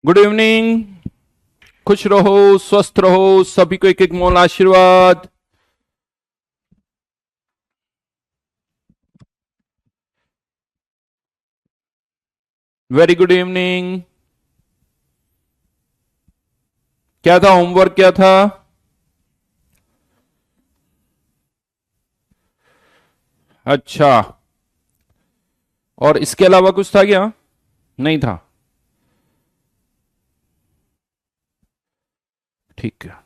Good evening. खुश रहो, स्वस्थ रहो, सभी को एक एक मोल आशीर्वाद। Very good evening. क्या था होमवर्क, क्या था? अच्छा। और इसके अलावा कुछ था क्या? नहीं था। ठीक है।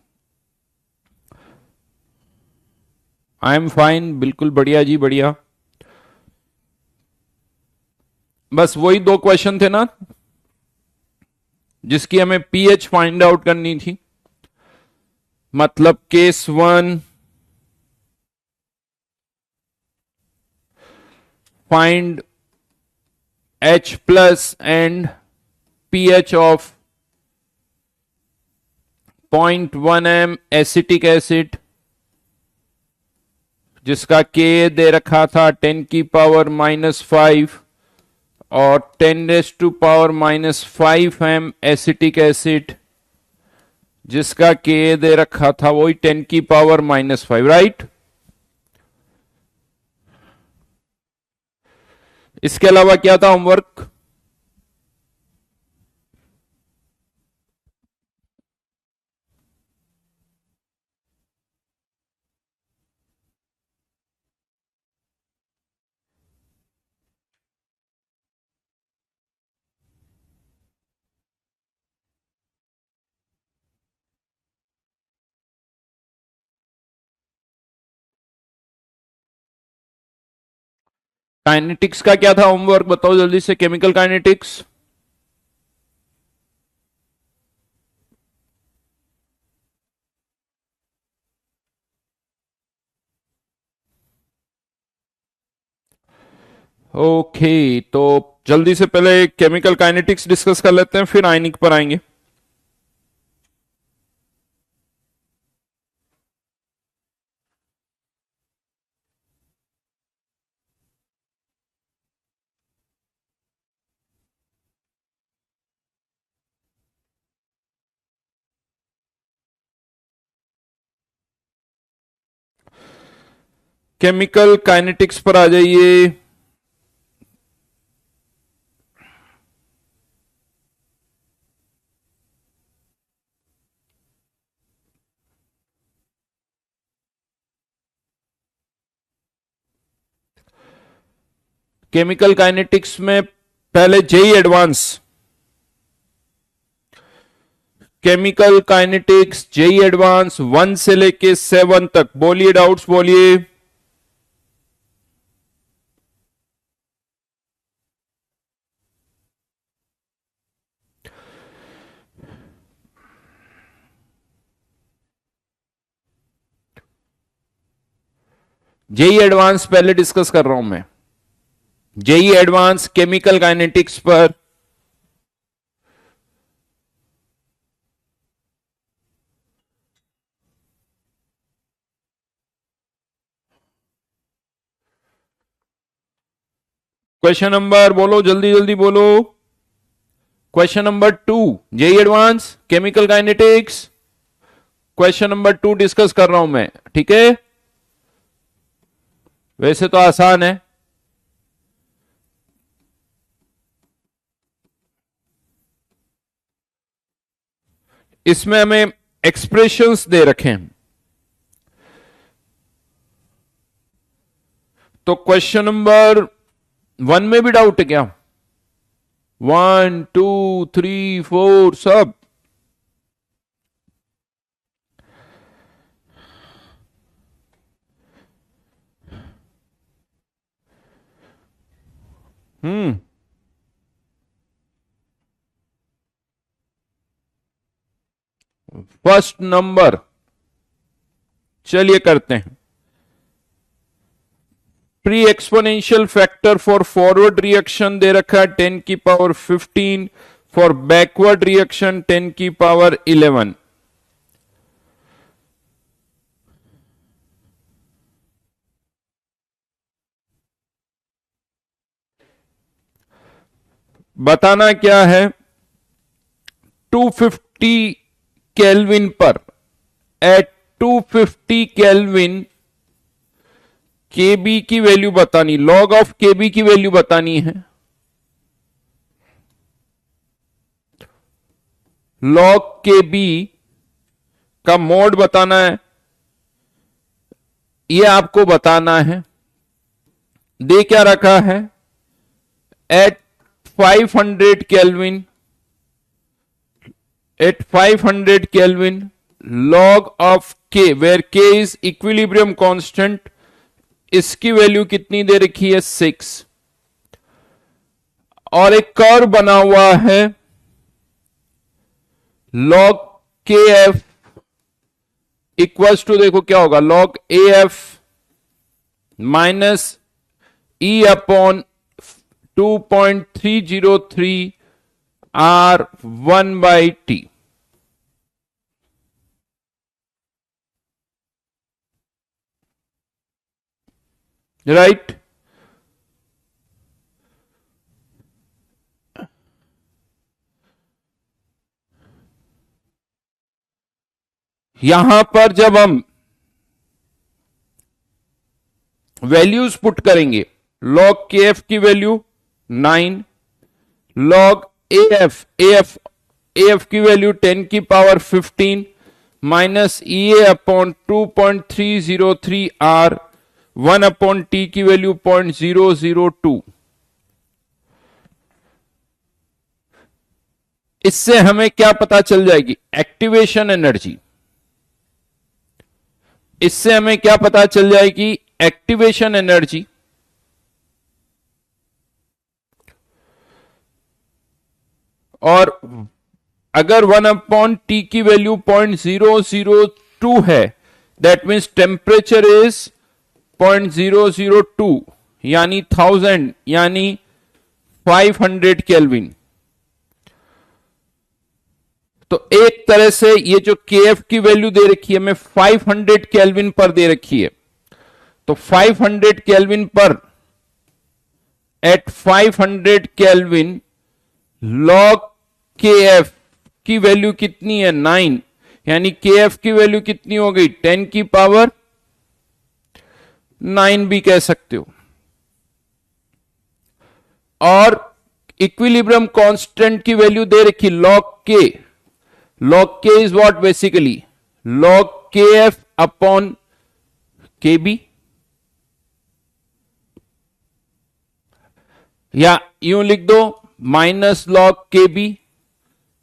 आई एम फाइन, बिल्कुल बढ़िया जी, बढ़िया। बस वही दो क्वेश्चन थे ना, जिसकी हमें पीएच फाइंड आउट करनी थी। मतलब case one, find H plus and pH of 0.1 m acetic acid, जिसका के दे रखा था 10⁻⁻⁵ और 10⁻⁻⁵ एसिटिक एसिड, जिसका के दे रखा था वही 10⁻⁻⁵, राइट। इसके अलावा क्या था होमवर्क? काइनेटिक्स का क्या था होमवर्क, बताओ जल्दी से। Chemical kinetics. ओके, तो जल्दी से पहले केमिकल काइनेटिक्स डिस्कस कर लेते हैं, फिर आयनिक पर आएंगे। केमिकल काइनेटिक्स पर आ जाइए। केमिकल काइनेटिक्स में पहले JEE advance, chemical kinetics JEE advance 1 से लेके 7 तक, बोलिए डाउट्स बोलिए। जेई एडवांस पहले डिस्कस कर रहा हूं मैं, जेई एडवांस केमिकल काइनेटिक्स पर। क्वेश्चन नंबर बोलो, जल्दी जल्दी बोलो। Question number 2, JEE advance chemical kinetics. Question number 2 discuss कर रहा हूं मैं, ठीक है। वैसे तो आसान है। इसमें हमें एक्सप्रेशंस दे रखे हैं। तो क्वेश्चन नंबर 1 में भी डाउट है क्या? 1 2 3 4 सब। हम्म। फर्स्ट नंबर, चलिए करते हैं। Pre exponential factor for forward reaction दे रखा है 10⁻15, फॉर बैकवर्ड रिएक्शन 10⁻11। बताना क्या है? 250 केल्विन पर, एट 250 केल्विन केबी की वैल्यू बतानी, लॉग ऑफ केबी की वैल्यू बतानी है। लॉग केबी का मोड बताना है, ये आपको बताना है। दे क्या रखा है, at 500 kelvin, at 500 kelvin log of k where k is equilibrium constant, इसकी वैल्यू कितनी दे रखी है 6, और एक कर्व बना हुआ है log kf इक्वल्स टू, देखो क्या होगा, log af minus e upon 2.303 r1 by T. Right, यहां पर जब हम वैल्यूज पुट करेंगे, log kf की वैल्यू 9, log af की वैल्यू 10 की power 15 minus EA upon 2.303 r 1 upon T की वैल्यू 0.002। इससे हमें क्या पता चल जाएगी, एक्टिवेशन एनर्जी। इससे हमें क्या पता चल जाएगी, एक्टिवेशन एनर्जी। और अगर 1 अपॉन टी की वैल्यू 0.002 है, दैट मीन्स टेम्परेचर इज 0.002 यानी 1000 यानी 500 केल्विन। तो एक तरह से ये जो kf की वैल्यू दे रखी है हमें 500 केल्विन पर दे रखी है, तो 500 केल्विन पर एट 500 केल्विन log kf की वैल्यू कितनी है 9, यानी kf की वैल्यू कितनी हो गई 10 की पावर 9 भी कह सकते हो। और इक्विलिब्रियम कांस्टेंट की वैल्यू दे रखी log k, log k is what, basically log kf upon kb, या यूं लिख दो माइनस log kb,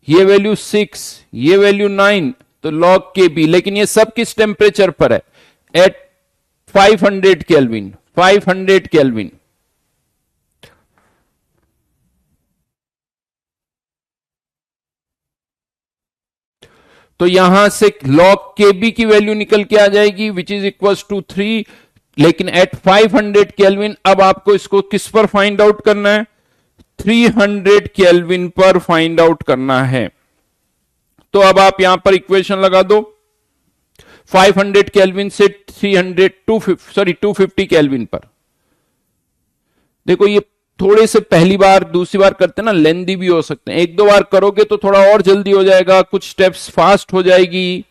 ये वैल्यू 6, ये वैल्यू 9, तो log kb। लेकिन ये सब किस टेम्परेचर पर है, एट 500 केल्विन, 500 केल्विन। तो यहां से log kb की वैल्यू निकल के आ जाएगी विच इज इक्वल्स टू 3, लेकिन एट 500 केल्विन। अब आपको इसको किस पर फाइंड आउट करना है, 300 केल्विन पर फाइंड आउट करना है। तो अब आप यहां पर इक्वेशन लगा दो, 500 केल्विन से 250 केल्विन पर। देखो ये थोड़े से पहली बार दूसरी बार करते ना लेंदी भी हो सकते हैं, एक दो बार करोगे तो थोड़ा और जल्दी हो जाएगा, कुछ स्टेप्स फास्ट हो जाएगी।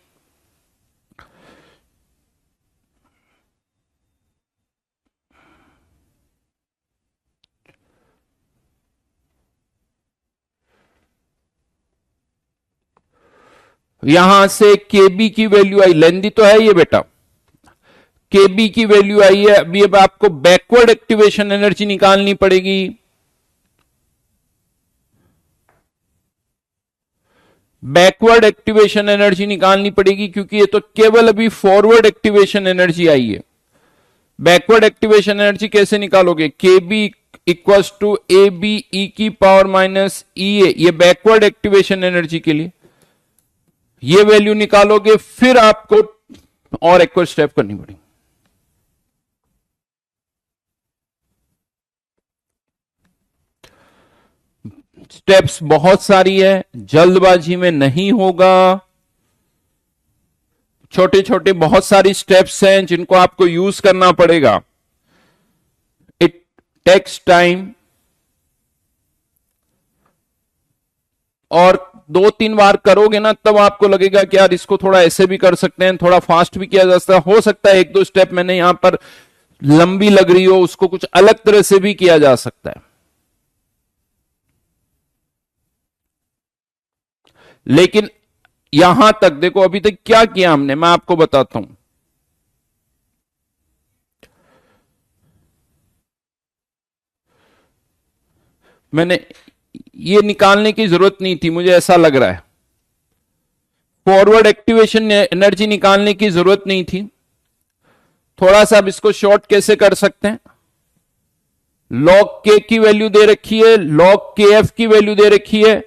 यहां से केबी की वैल्यू आई, लेंदी तो है ये बेटा, केबी की वैल्यू आई है। अभी अब आपको बैकवर्ड एक्टिवेशन एनर्जी निकालनी पड़ेगी। बैकवर्ड एक्टिवेशन एनर्जी निकालनी पड़ेगी क्योंकि ये तो केवल अभी फॉरवर्ड एक्टिवेशन एनर्जी आई है। बैकवर्ड एक्टिवेशन एनर्जी कैसे निकालोगे, KB equals to A B E की पावर माइनस ई ए, ये बैकवर्ड एक्टिवेशन एनर्जी के लिए ये वैल्यू निकालोगे, फिर आपको और एक स्टेप करनी पड़ेगी। स्टेप्स बहुत सारी है, जल्दबाजी में नहीं होगा। छोटे छोटे बहुत सारी स्टेप्स हैं जिनको आपको यूज करना पड़ेगा। It takes time. और 2-3 बार करोगे ना तब आपको लगेगा कि यार इसको थोड़ा ऐसे भी कर सकते हैं, थोड़ा फास्ट भी किया जा सकता है। हो सकता है 1-2 स्टेप मैंने यहां पर लंबी लग रही हो, उसको कुछ अलग तरह से भी किया जा सकता है। लेकिन यहां तक देखो अभी तक क्या किया हमने, मैं आपको बताता हूं। मैंने ये निकालने की जरूरत नहीं थी, मुझे ऐसा लग रहा है फॉरवर्ड एक्टिवेशन एनर्जी निकालने की जरूरत नहीं थी। थोड़ा सा अब इसको शॉर्ट कैसे कर सकते हैं, log k की वैल्यू दे रखी है, log kf की वैल्यू दे रखी है,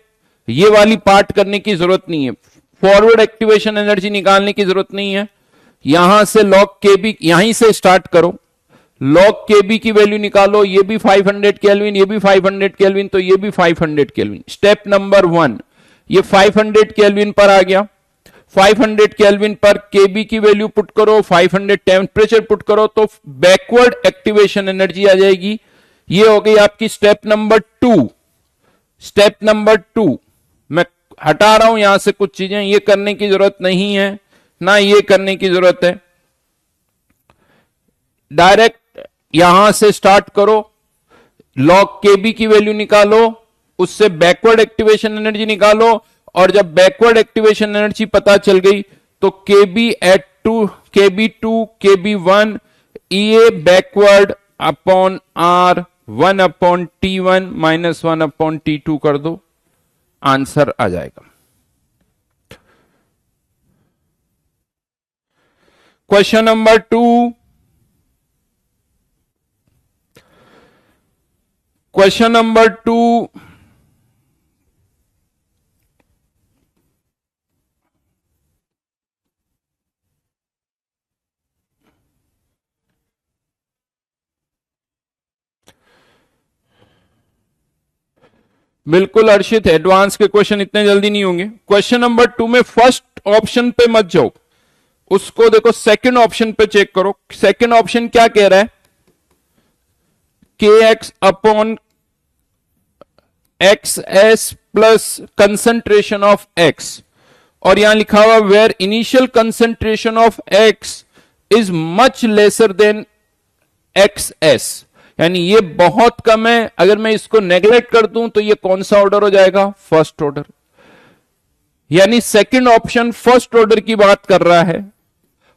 ये वाली पार्ट करने की जरूरत नहीं है। फॉरवर्ड एक्टिवेशन एनर्जी निकालने की जरूरत नहीं है। यहां से log kb यहीं से स्टार्ट करो, log kb की वैल्यू निकालो, ये भी 500 केल्विन, ये भी 500 केल्विन, तो ये भी 500 केल्विन। स्टेप नंबर 1, ये 500 केल्विन पर आ गया। 500 केल्विन पर केबी की वैल्यू पुट करो, 500 टेम्परेचर पुट करो, तो बैकवर्ड एक्टिवेशन एनर्जी आ जाएगी। ये हो गई आपकी स्टेप नंबर 2। स्टेप नंबर 2 मैं हटा रहा हूं यहां से कुछ चीजें, ये करने की जरूरत नहीं है ना, ये करने की जरूरत है। डायरेक्ट यहां से स्टार्ट करो, log केबी की वैल्यू निकालो, उससे बैकवर्ड एक्टिवेशन एनर्जी निकालो, और जब बैकवर्ड एक्टिवेशन एनर्जी पता चल गई तो KB at 2, KB 2, KB 1 E backward upon R 1/T1 minus 1/T2 कर दो, आंसर आ जाएगा। क्वेश्चन नंबर 2, क्वेश्चन नंबर 2, बिल्कुल अर्षित, एडवांस के क्वेश्चन इतने जल्दी नहीं होंगे। क्वेश्चन नंबर 2 में फर्स्ट ऑप्शन पे मत जाओ, उसको देखो सेकंड ऑप्शन पे चेक करो। सेकंड ऑप्शन क्या कह रहा है, K x upon x s plus concentration of x, और यहां लिखा हुआ where initial concentration of x is much lesser than x s, यानी ये बहुत कम है। अगर मैं इसको नेग्लेक्ट कर दूं तो ये कौन सा ऑर्डर हो जाएगा, फर्स्ट ऑर्डर। यानी सेकंड ऑप्शन फर्स्ट ऑर्डर की बात कर रहा है,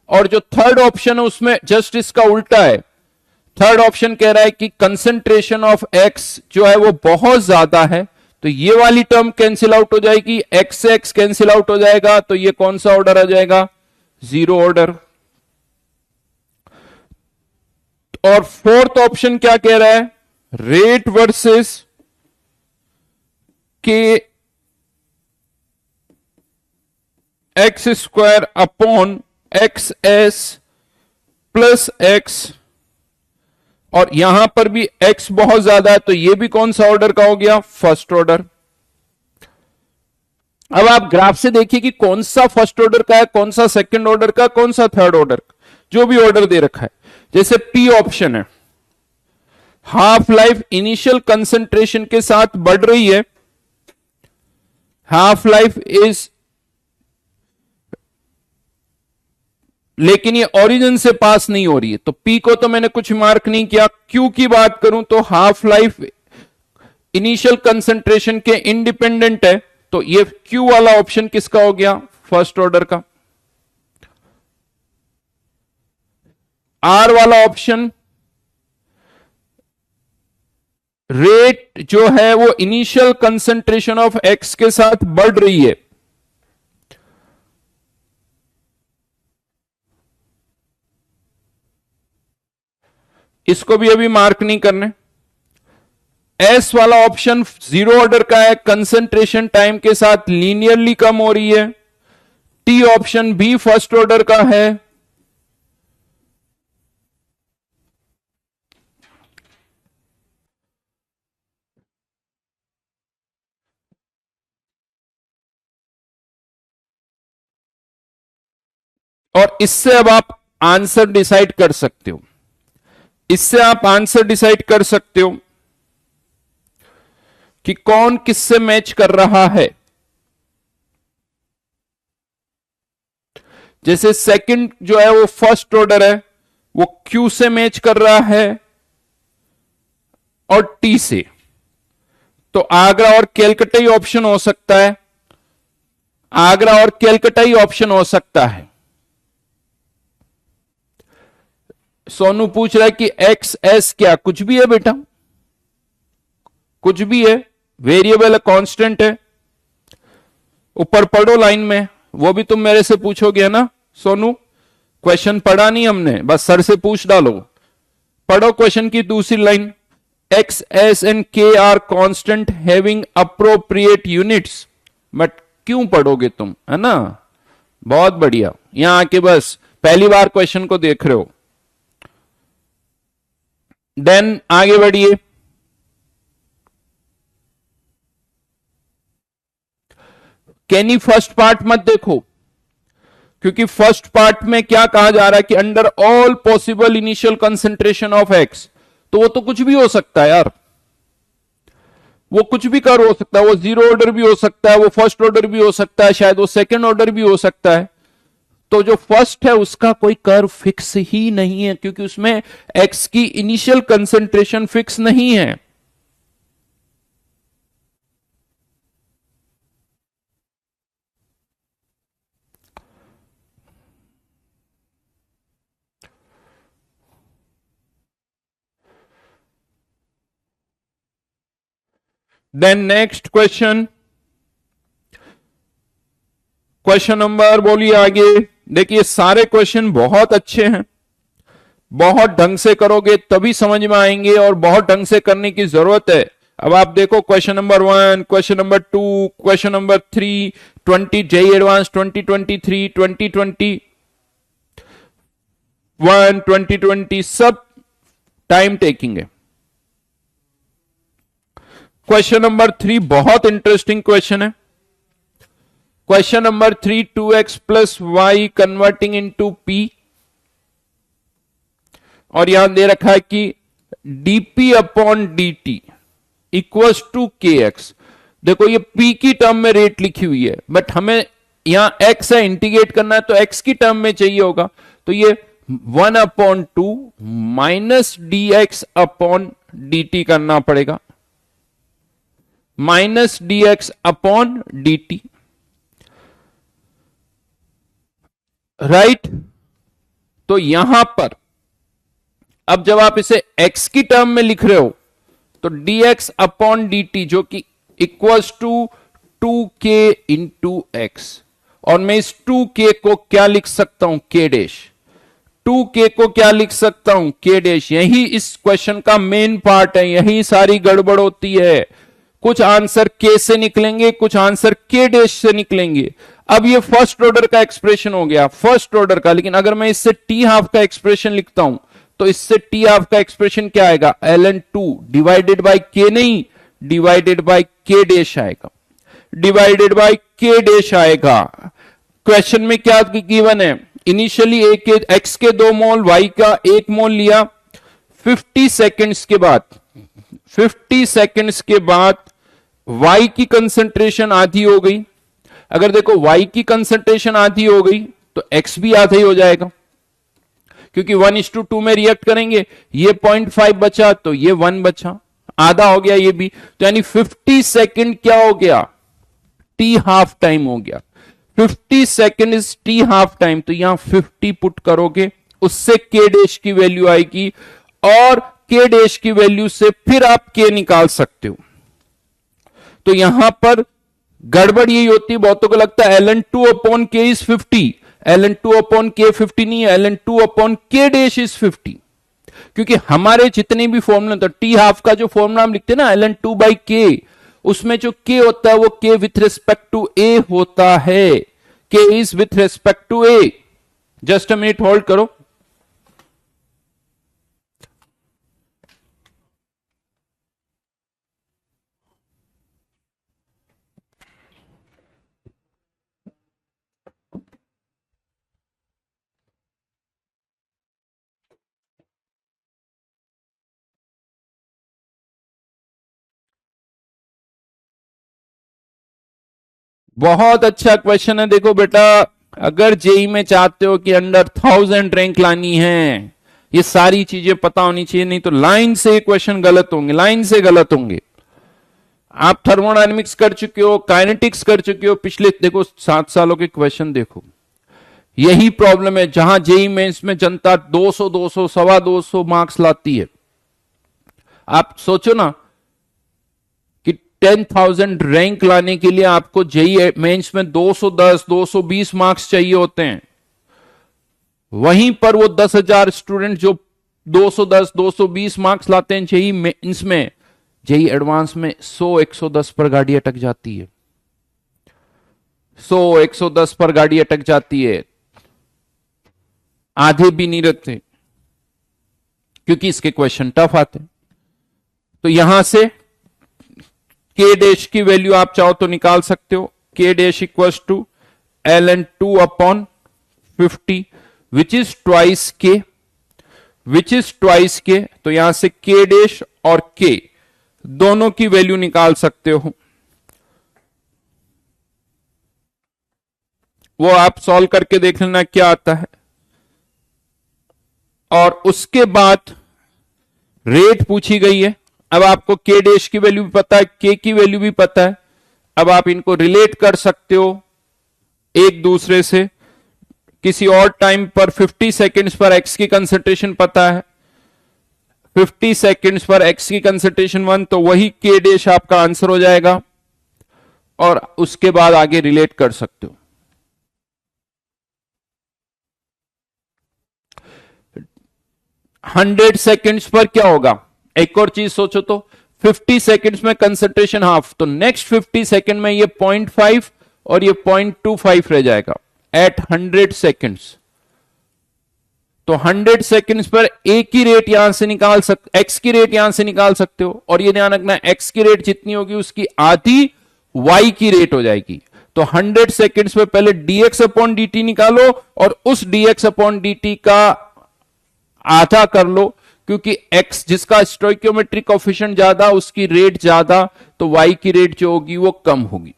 और जो थर्ड ऑप्शन है उसमें जस्ट इसका उल्टा है। थर्ड ऑप्शन कह रहा है कि कंसेंट्रेशन ऑफ एक्स जो है वो बहुत ज्यादा है, तो ये वाली टर्म कैंसिल आउट हो जाएगी, एक्स से एक्स कैंसिल आउट हो जाएगा, तो ये कौन सा ऑर्डर आ जाएगा, जीरो ऑर्डर। और फोर्थ ऑप्शन क्या कह रहा है, रेट वर्सेस के x square upon x s plus x, और यहां पर भी x बहुत ज्यादा है, तो ये भी कौन सा ऑर्डर का हो गया, फर्स्ट ऑर्डर। अब आप ग्राफ से देखिए कि कौन सा फर्स्ट ऑर्डर का है, कौन सा सेकंड ऑर्डर का, कौन सा थर्ड ऑर्डर का, जो भी ऑर्डर दे रखा है। जैसे पी ऑप्शन है, हाफ लाइफ इनिशियल कंसंट्रेशन के साथ बढ़ रही है, हाफ लाइफ इज, लेकिन ये ओरिजिन से पास नहीं हो रही है, तो पी को तो मैंने कुछ मार्क नहीं किया। क्यू की बात करूं तो हाफ लाइफ इनिशियल कंसंट्रेशन के इंडिपेंडेंट है, तो ये क्यू वाला ऑप्शन किसका हो गया, फर्स्ट ऑर्डर का। आर वाला ऑप्शन, रेट जो है वो इनिशियल कंसंट्रेशन ऑफ एक्स के साथ बढ़ रही है, इसको भी अभी मार्क नहीं करने। एस वाला ऑप्शन जीरो ऑर्डर का है, कंसंट्रेशन टाइम के साथ लीनियरली कम हो रही है। टी ऑप्शन भी फर्स्ट ऑर्डर का है। और इससे अब आप आंसर डिसाइड कर सकते हो, इससे आप आंसर डिसाइड कर सकते हो कि कौन किससे मैच कर रहा है। जैसे सेकंड जो है वो फर्स्ट ऑर्डर है, वो क्यू से मैच कर रहा है और टी से, तो आगरा और कैलकटा ही ऑप्शन हो सकता है, आगरा और कैलकटा ही ऑप्शन हो सकता है। सोनू पूछ रहा है कि एक्स एस क्या कुछ भी है बेटा, कुछ भी है, वेरिएबल है, कांस्टेंट है। ऊपर पढ़ो लाइन में, वो भी तुम मेरे से पूछोगे ना सोनू, क्वेश्चन पढ़ा नहीं हमने, बस सर से पूछ डालो। पढ़ो क्वेश्चन की दूसरी line, x s and K R constant having appropriate units. But क्यों पढ़ोगे तुम, है ना, बहुत बढ़िया। यहां आके बस पहली बार क्वेश्चन को देख रहे हो। देन आगे बढ़िए, कैनी फर्स्ट पार्ट मत देखो, क्योंकि फर्स्ट पार्ट में क्या कहा जा रहा है कि under all possible initial concentration of x, तो वो तो कुछ भी हो सकता है यार, वो कुछ भी कर हो सकता है, वो जीरो ऑर्डर भी हो सकता है, वो फर्स्ट ऑर्डर भी हो सकता है, शायद वो सेकंड ऑर्डर भी हो सकता है। तो जो फर्स्ट है उसका कोई कर्व फिक्स ही नहीं है, क्योंकि उसमें एक्स की इनिशियल कंसेंट्रेशन फिक्स नहीं है। Then next question, question number बोलिए आगे। देखिए सारे क्वेश्चन बहुत अच्छे हैं, बहुत ढंग से करोगे तभी समझ में आएंगे, और बहुत ढंग से करने की जरूरत है। अब आप देखो question number 1, question number 2, question number 3, 20 JEE advance 2023, 2021, 2020, सब टाइम टेकिंग है। क्वेश्चन नंबर 3 बहुत इंटरेस्टिंग क्वेश्चन है। Question number 3, 2x plus y converting into P, और यहां दे रखा है कि dp upon dt equals to K x. देखो ये p की टर्म में रेट लिखी हुई है, बट हमें यहां x है, इंटीग्रेट करना है, तो x की टर्म में चाहिए होगा, तो ये 1/2 minus D x upon D T करना पड़ेगा, minus D x upon D T, right. तो यहां पर अब जब आप इसे x की टर्म में लिख रहे हो, तो dx अपॉन dt जो कि equals to 2k into x, और मैं इस 2k को क्या लिख सकता हूं, k डैश, 2k को क्या लिख सकता हूं, k डैश। यही इस क्वेश्चन का मेन पार्ट है, यही सारी गड़बड़ होती है। कुछ आंसर k से निकलेंगे, कुछ आंसर k डैश से निकलेंगे। अब ये फर्स्ट ऑर्डर का एक्सप्रेशन हो गया, फर्स्ट ऑर्डर का, लेकिन अगर मैं इससे t हाफ का एक्सप्रेशन लिखता हूं, तो इससे टी हाफ का एक्सप्रेशन क्या आएगा, ln2 डिवाइडेड बाय के, नहीं डिवाइडेड बाय के डैश आएगा, डिवाइडेड बाय के डैश आएगा। क्वेश्चन में क्या गिवन है, इनिशियली एक्स के 2 मोल, वाई का 1 मोल लिया, 50 सेकेंड्स के बाद, 50 सेकेंड्स के बाद वाई की कंसंट्रेशन आधी हो गई। अगर देखो वाई की कंसंट्रेशन आधी हो गई तो एक्स भी आधा ही हो जाएगा, क्योंकि 1:2 में रिएक्ट करेंगे, ये 0.5 बचा तो ये 1 बचा, आधा हो गया ये भी, तो यानी 50 सेकेंड क्या हो गया, टी हाफ टाइम हो गया। 50 second is T half time, तो यहां 50 पुट करोगे, उससे के डैश की वैल्यू आएगी, और के डैश की वैल्यू से फिर आप के निकाल सकते हो। तो यहां पर गड़बड़ यही होती है, बहुतों को लगता है ln2 अपॉन के इज 50, ln2 अपॉन के 50 नहीं है, ln2 अपॉन के डैश इज 50, क्योंकि हमारे जितने भी फॉर्मूला, तो टी हाफ का जो फॉर्मूला हम लिखते हैं ना ln2 बाई के, उसमें जो के होता है वो के विथ रिस्पेक्ट टू ए होता है, K is with respect to A. Just a minute hold करो। बहुत अच्छा क्वेश्चन है, देखो बेटा, अगर जेई में चाहते हो कि अंडर 1000 रैंक लानी है, ये सारी चीजें पता होनी चाहिए, नहीं तो लाइन से क्वेश्चन गलत होंगे, लाइन से गलत होंगे। आप थर्मोडायनेमिक्स कर चुके हो, काइनेटिक्स कर चुके हो, पिछले देखो 7 सालों के क्वेश्चन देखो। यही प्रॉब्लम है, जहां जेई मेंस में जनता 200 200 सवा 200 मार्क्स लाती है। आप सोचो ना कि 10,000 रैंक लाने के लिए आपको जेई मेंस में 210 220 मार्क्स चाहिए होते हैं। वहीं पर वो 10,000 स्टूडेंट जो 210 220 मार्क्स लाते हैं जेई मेंस में, जेई एडवांस में 100 110 पर गाड़ी अटक जाती है, 100 110 पर गाड़ी अटक जाती है, आधे भी नहीं रहते, क्योंकि इसके क्वेश्चन टफ आते हैं। तो यहां से के डैश की वैल्यू आप चाहो तो निकाल सकते हो, K dash equals to ln2 upon 50 which is twice K, which is twice के। तो यहां से के डैश और के दोनों की वैल्यू निकाल सकते हो, वो आप सॉल्व करके देख लेना क्या आता है। और उसके बाद रेट पूछी गई है। अब आपको के डैश की वैल्यू भी पता है, के की वैल्यू भी पता है। अब आप इनको रिलेट कर सकते हो एक दूसरे से। किसी और टाइम पर 50 सेकेंड्स पर एक्स की कंसंट्रेशन पता है, 50 सेकेंड्स पर एक्स की कंसंट्रेशन 1, तो वही के डैश आपका आंसर हो जाएगा। और उसके बाद आगे रिलेट कर सकते हो। हंड्रेड सेकेंड्स पर क्या होगा, एक और चीज सोचो तो, 50 सेकेंड्स में कंसंट्रेशन हाफ, तो नेक्स्ट 50 सेकेंड में ये 0.5 और ये 0.25 रह जाएगा एट 100 सेकेंड्स। तो 100 सेकेंड्स पर ए की रेट यहां से निकाल सकते, एक्स की रेट यहां से निकाल सकते हो। और ये ध्यान रखना, एक्स की रेट जितनी होगी उसकी आधी वाई की रेट हो जाएगी। तो 100 सेकेंड्स में पहले dx अपॉन dt निकालो और उस dx अपॉन dt का आधा कर लो, क्योंकि x जिसका स्टोइकियोमेट्रिक कोएफिशिएंट ज्यादा उसकी रेट ज्यादा, तो y की रेट जो होगी वो कम होगी।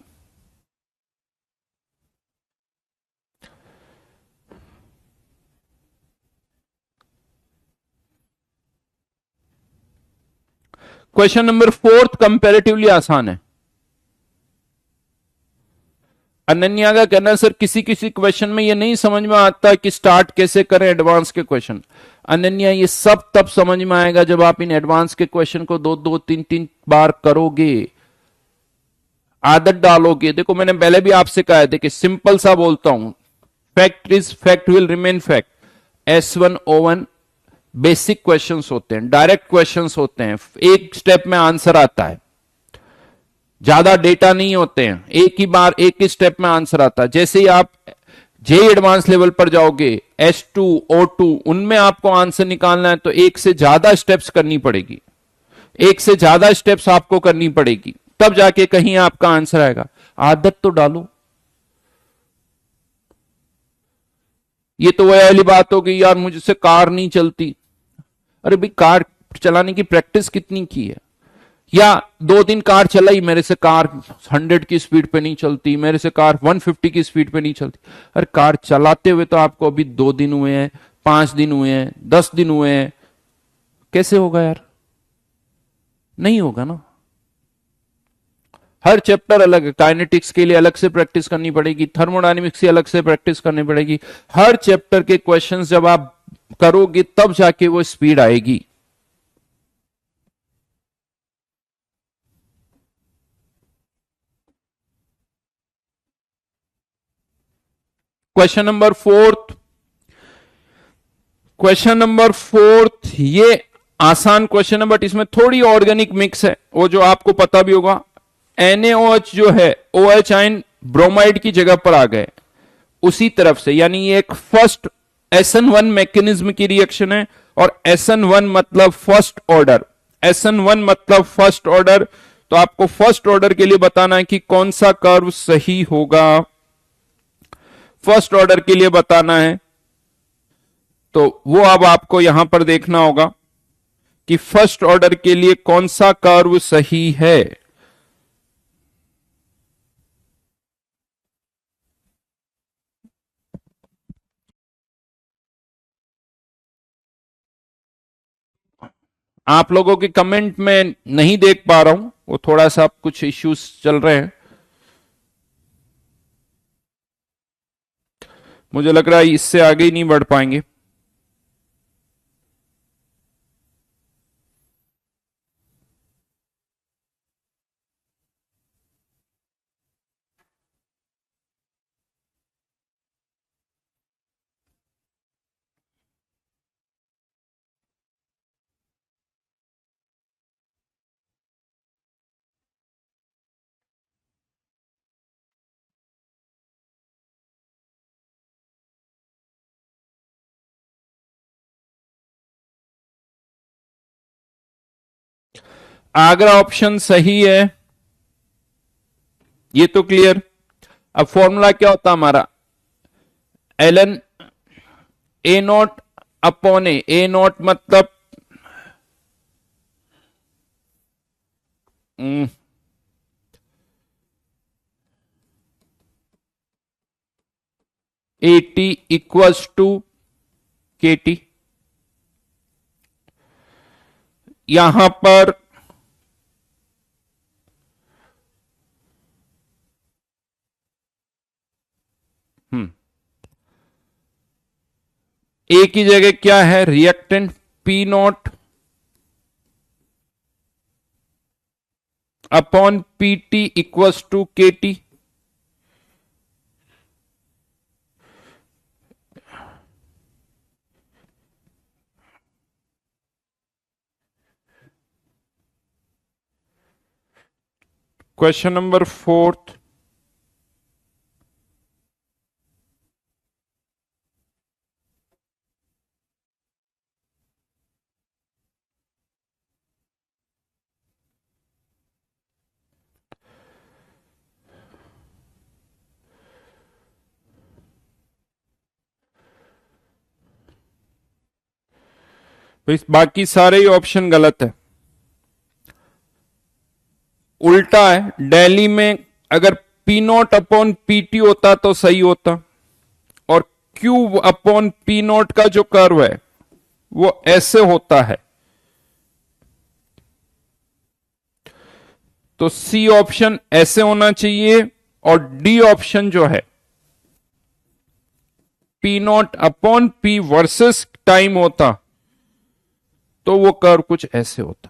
क्वेश्चन नंबर 4 कंपैरेटिवली आसान है। अनन्या का कहना, सर किसी किसी क्वेश्चन में ये नहीं समझ में आता कि स्टार्ट कैसे करें एडवांस के क्वेश्चन। अनन्या, ये सब तब समझ में आएगा जब आप इन एडवांस के क्वेश्चन को 2 3 3 बार करोगे, आदत डालोगे। देखो मैंने पहले भी आपसे कहा है, देखिए सिंपल सा बोलता हूं, fact is fact will remain fact. S1 O1 basic questions होते हैं, डायरेक्ट क्वेश्चंस होते हैं, एक स्टेप में आंसर आता है, ज्यादा डेटा नहीं होते हैं, एक ही बार एक ही स्टेप में आंसर आता है। जैसे ही आप जे एडवांस लेवल पर जाओगे, S2 O2, उनमें आपको आंसर निकालना है तो एक से ज्यादा स्टेप्स करनी पड़ेगी, एक से ज्यादा स्टेप्स आपको करनी पड़ेगी, तब जाके कहीं आपका आंसर आएगा। आदत तो डालो। ये तो वही वाली बात हो गई, यार मुझसे कार नहीं चलती। अरे भाई, कार चलाने की प्रैक्टिस कितनी की है? या 2 दिन कार चलाई, मेरे से कार 100 की स्पीड पे नहीं चलती, मेरे से कार 150 की स्पीड पे नहीं चलती। अरे कार चलाते हुए तो आपको अभी 2 दिन हुए हैं, 5 दिन हुए हैं, 10 दिन हुए हैं, कैसे होगा यार? नहीं होगा ना। हर चैप्टर अलग है, काइनेटिक्स के लिए अलग से प्रैक्टिस करनी पड़ेगी, थर्मोडायनेमिक्स की अलग से प्रैक्टिस करनी पड़ेगी। हर चैप्टर के क्वेश्चंस जब आप करोगे तब जाके वो स्पीड आएगी। क्वेश्चन नंबर 4, क्वेश्चन नंबर 4 ये आसान क्वेश्चन है, बट इसमें थोड़ी ऑर्गेनिक मिक्स है, वो जो आपको पता भी होगा। NaOH जो है OH आयन ब्रोमाइड की जगह पर आ गए उसी तरफ से, यानी ये एक फर्स्ट SN1 मैकेनिज्म की रिएक्शन है। और SN1 मतलब फर्स्ट ऑर्डर, SN1 मतलब फर्स्ट ऑर्डर। तो आपको फर्स्ट ऑर्डर के लिए बताना है कि कौन सा कर्व सही होगा, फर्स्ट ऑर्डर के लिए बताना है। तो वो अब आपको यहां पर देखना होगा कि फर्स्ट ऑर्डर के लिए कौन सा कर्व सही है। आप लोगों के कमेंट में नहीं देख पा रहा हूं, वो थोड़ा सा कुछ इश्यूज चल रहे हैं। मुझे लग रहा है इससे आगे ही नहीं बढ़ पाएंगे। आगरा ऑप्शन सही है, ये तो क्लियर। अब फॉर्मूला क्या होता हमारा, L N A naught upon A naught मतलब A T equals to K T. यहां पर ए की जगह क्या है, reactant P naught upon P T equals to K T. Question number fourth, बाकी सारे ही ऑप्शन गलत है, उल्टा है। दिल्ली में अगर P naught upon P T होता तो सही होता, और क्यू अपॉन पी नॉट का जो कर्व है वो ऐसे होता है। तो सी ऑप्शन ऐसे होना चाहिए, और डी ऑप्शन जो है P naught upon P versus time होता तो वो कर्व कुछ ऐसे होता।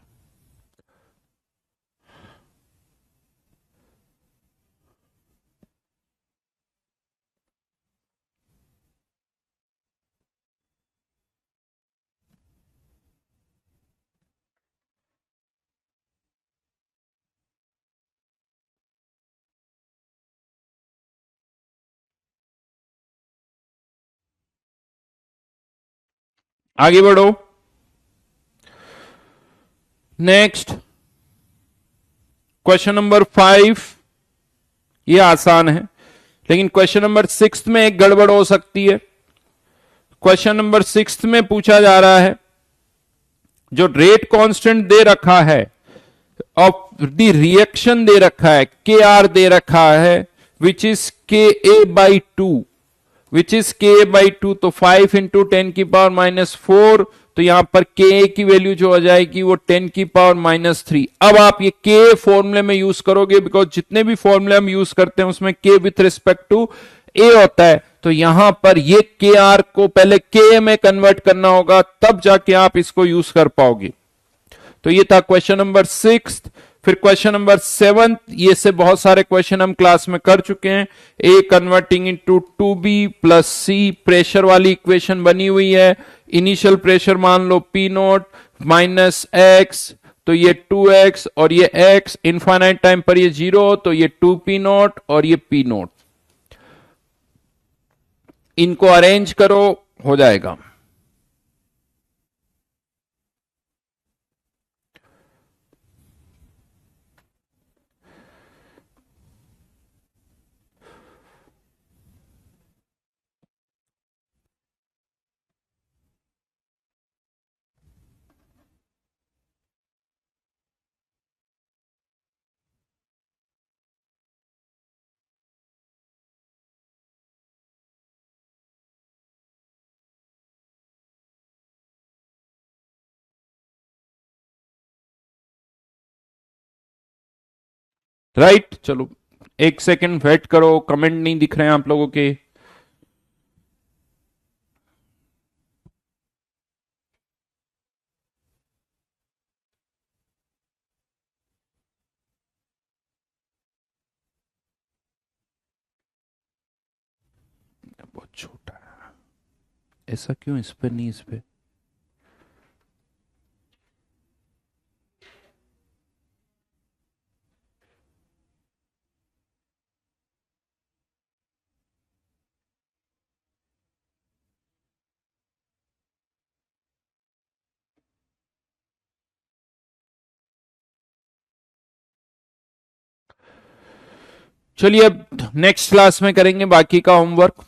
आगे बढ़ो। नेक्स्ट क्वेश्चन नंबर 5, ये आसान है, लेकिन क्वेश्चन नंबर 6 में एक गड़बड़ हो सकती है। क्वेश्चन नंबर 6 में पूछा जा रहा है, जो रेट कांस्टेंट दे रखा है ऑफ द रिएक्शन दे रखा है, के आर दे रखा है, विच इज के A by two, which is के ए बाई टू। तो 5 इंटू 10⁻⁴, तो यहां पर के ए की वैल्यू जो हो जाएगी वो 10⁻³ अब आप ये के फॉर्मूले में यूज करोगे, बिकॉज जितने भी फॉर्मूले हम यूज करते हैं उसमें के विथ रिस्पेक्ट टू ए होता है। तो यहां पर ये के आर को पहले के में कन्वर्ट करना होगा, तब जाके आप इसको यूज कर पाओगे। तो ये था क्वेश्चन नंबर 6। फिर क्वेश्चन नंबर 7, ये से बहुत सारे क्वेश्चन हम क्लास में कर चुके हैं। ए कन्वर्टिंग इनटू 2b प्लस सी, प्रेशर वाली इक्वेशन बनी हुई है। इनिशियल प्रेशर मान लो पी नोट माइनस एक्स, तो ये 2x और ये x, इनफाइनाइट टाइम पर ये 0, तो ये 2p नोट और ये p नोट। इनको अरेंज करो, हो जाएगा। राइट चलो एक सेकंड वेट करो, कमेंट नहीं दिख रहे हैं आप लोगों के। बहुत छोटा है, ऐसा क्यों? इस पे नहीं, इस पे चलिए अब नेक्स्ट क्लास में करेंगे बाकी का होमवर्क।